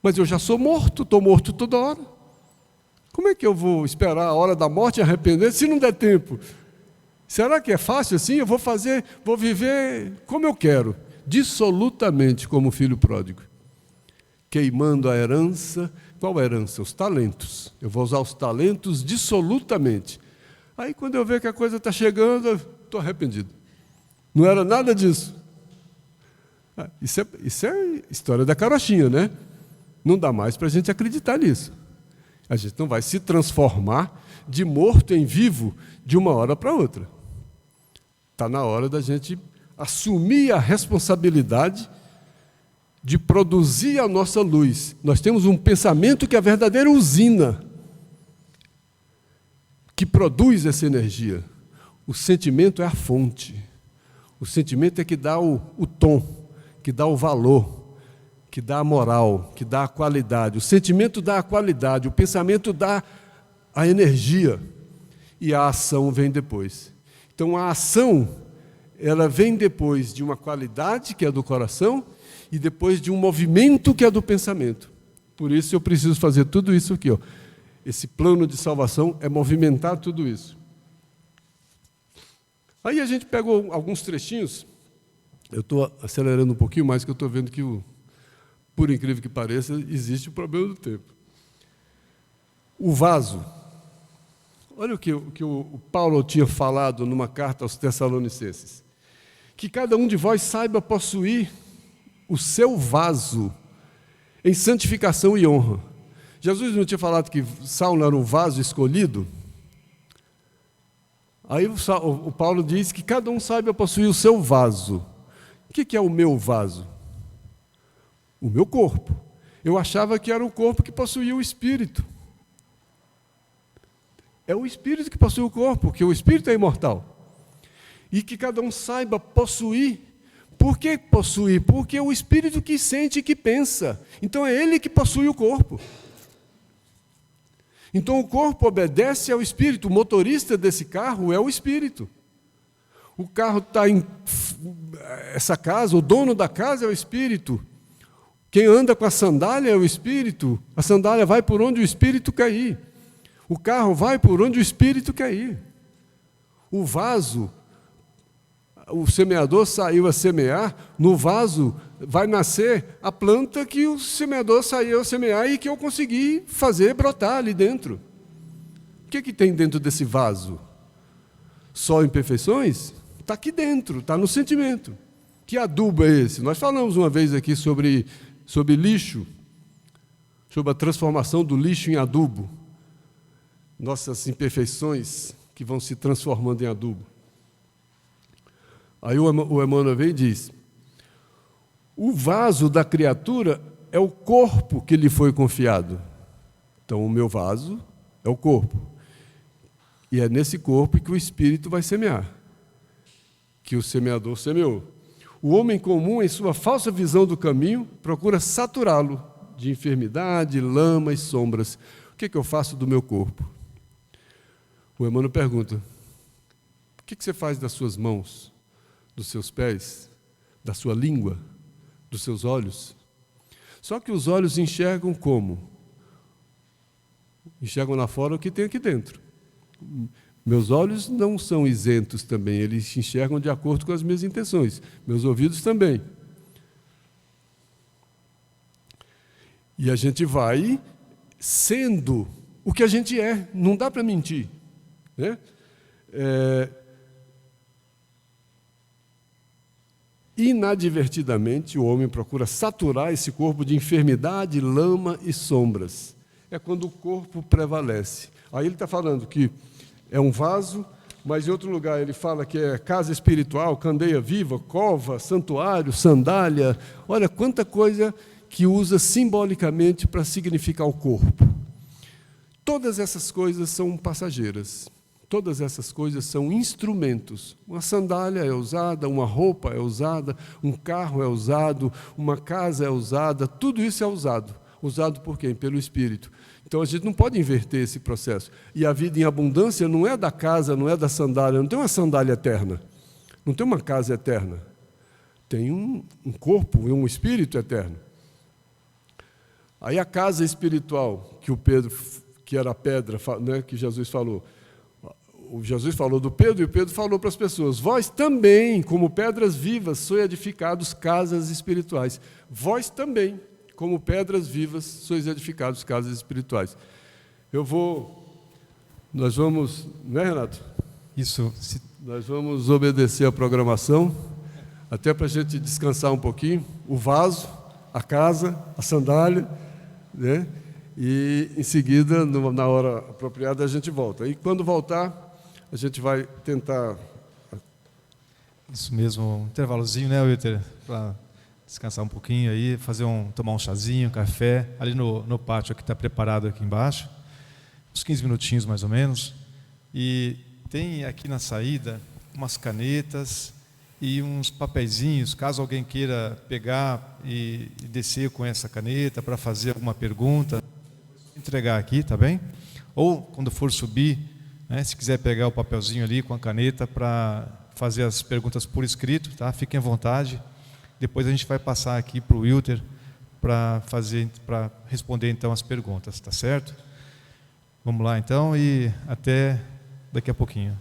Mas eu já sou morto, estou morto toda hora. Como é que eu vou esperar a hora da morte e arrepender se não der tempo? Será que é fácil assim? Eu vou viver como eu quero, dissolutamente como filho pródigo, queimando a herança. Qual a herança? Os talentos. Eu vou usar os talentos dissolutamente. Aí, quando eu ver que a coisa está chegando, eu estou arrependido. Não era nada disso. Isso é história da carochinha, né? Não dá mais para a gente acreditar nisso. A gente não vai se transformar de morto em vivo de uma hora para outra. Está na hora da gente assumir a responsabilidade de produzir a nossa luz. Nós temos um pensamento que é a verdadeira usina que produz essa energia. O sentimento é a fonte. O sentimento é que dá o tom, que dá o valor, que dá a moral, que dá a qualidade. O sentimento dá a qualidade, o pensamento dá a energia e a ação vem depois. Então, a ação, ela vem depois de uma qualidade, que é do coração, e depois de um movimento, que é do pensamento. Por isso, eu preciso fazer tudo isso aqui. Esse plano de salvação é movimentar tudo isso. Aí a gente pegou alguns trechinhos. Eu estou acelerando um pouquinho mais, que eu estou vendo que, por incrível que pareça, existe o problema do tempo. O vaso. Olha o que o Paulo tinha falado numa carta aos Tessalonicenses. que cada um de vós saiba possuir o seu vaso em santificação e honra. Jesus não tinha falado que Saulo era um vaso escolhido? Aí o Paulo diz que cada um saiba possuir o seu vaso. O que é o meu vaso? O meu corpo. Eu achava que era o corpo que possuía o espírito. É o espírito que possui o corpo, porque o espírito é imortal. E que cada um saiba possuir. Por que possuir? Porque é o espírito que sente e que pensa. Então é ele que possui o corpo. Então o corpo obedece ao espírito. O motorista desse carro é o espírito. O carro está em essa casa, o dono da casa é o espírito. Quem anda com a sandália é o espírito. A sandália vai por onde o espírito quer ir. O carro vai por onde o espírito quer ir. O vaso, o semeador saiu a semear, no vaso vai nascer a planta que o semeador saiu a semear e que eu consegui fazer brotar ali dentro. O que tem dentro desse vaso? Só imperfeições? Está aqui dentro, está no sentimento. Que adubo é esse? Nós falamos uma vez aqui sobre lixo, sobre a transformação do lixo em adubo. Nossas imperfeições que vão se transformando em adubo. Aí o Emmanuel vem e diz: o vaso da criatura é o corpo que lhe foi confiado. Então, o meu vaso é o corpo. E é nesse corpo que o espírito vai semear, que o semeador semeou. O homem comum, em sua falsa visão do caminho, procura saturá-lo de enfermidade, lama e sombras. O que eu faço do meu corpo? O Emmanuel pergunta: o que você faz das suas mãos, dos seus pés, da sua língua, dos seus olhos? Só que os olhos enxergam como? Enxergam lá fora o que tem aqui dentro. Meus olhos não são isentos também, eles enxergam de acordo com as minhas intenções. Meus ouvidos também. E a gente vai sendo o que a gente é, não dá para mentir. Né? Inadvertidamente, o homem procura saturar esse corpo de enfermidade, lama e sombras. É quando o corpo prevalece. Aí ele está falando que é um vaso, mas em outro lugar ele fala que é casa espiritual, candeia viva, cova, santuário, sandália. Olha quanta coisa que usa simbolicamente para significar o corpo. Todas essas coisas são passageiras. Todas essas coisas são instrumentos. Uma sandália é usada, uma roupa é usada, um carro é usado, uma casa é usada, tudo isso é usado. Usado por quem? Pelo Espírito. Então a gente não pode inverter esse processo. E a vida em abundância não é da casa, não é da sandália, não tem uma sandália eterna, não tem uma casa eterna. Tem um corpo e um espírito eterno. Aí a casa espiritual, que o Pedro, que era a pedra, né, que Jesus falou. O Jesus falou do Pedro e o Pedro falou para as pessoas: vós também, como pedras vivas, sois edificados casas espirituais. Vós também, como pedras vivas, sois edificados casas espirituais. Nós vamos, não é, Renato? Isso. Nós vamos obedecer a programação, até para a gente descansar um pouquinho. O vaso, a casa, a sandália, né? E em seguida, na hora apropriada, a gente volta. E quando voltar, a gente vai tentar... Isso mesmo, um intervalozinho, né, Wilter? Para descansar um pouquinho aí, tomar um chazinho, um café, ali no pátio que está preparado aqui embaixo, uns 15 minutinhos mais ou menos. E tem aqui na saída umas canetas e uns papeizinhos, caso alguém queira pegar e descer com essa caneta para fazer alguma pergunta, entregar aqui, tá bem? Ou quando for subir, né, se quiser pegar o papelzinho ali com a caneta para fazer as perguntas por escrito, tá? Fiquem à vontade. Depois a gente vai passar aqui para o Wilter para responder então as perguntas, tá certo? Vamos lá então e até daqui a pouquinho.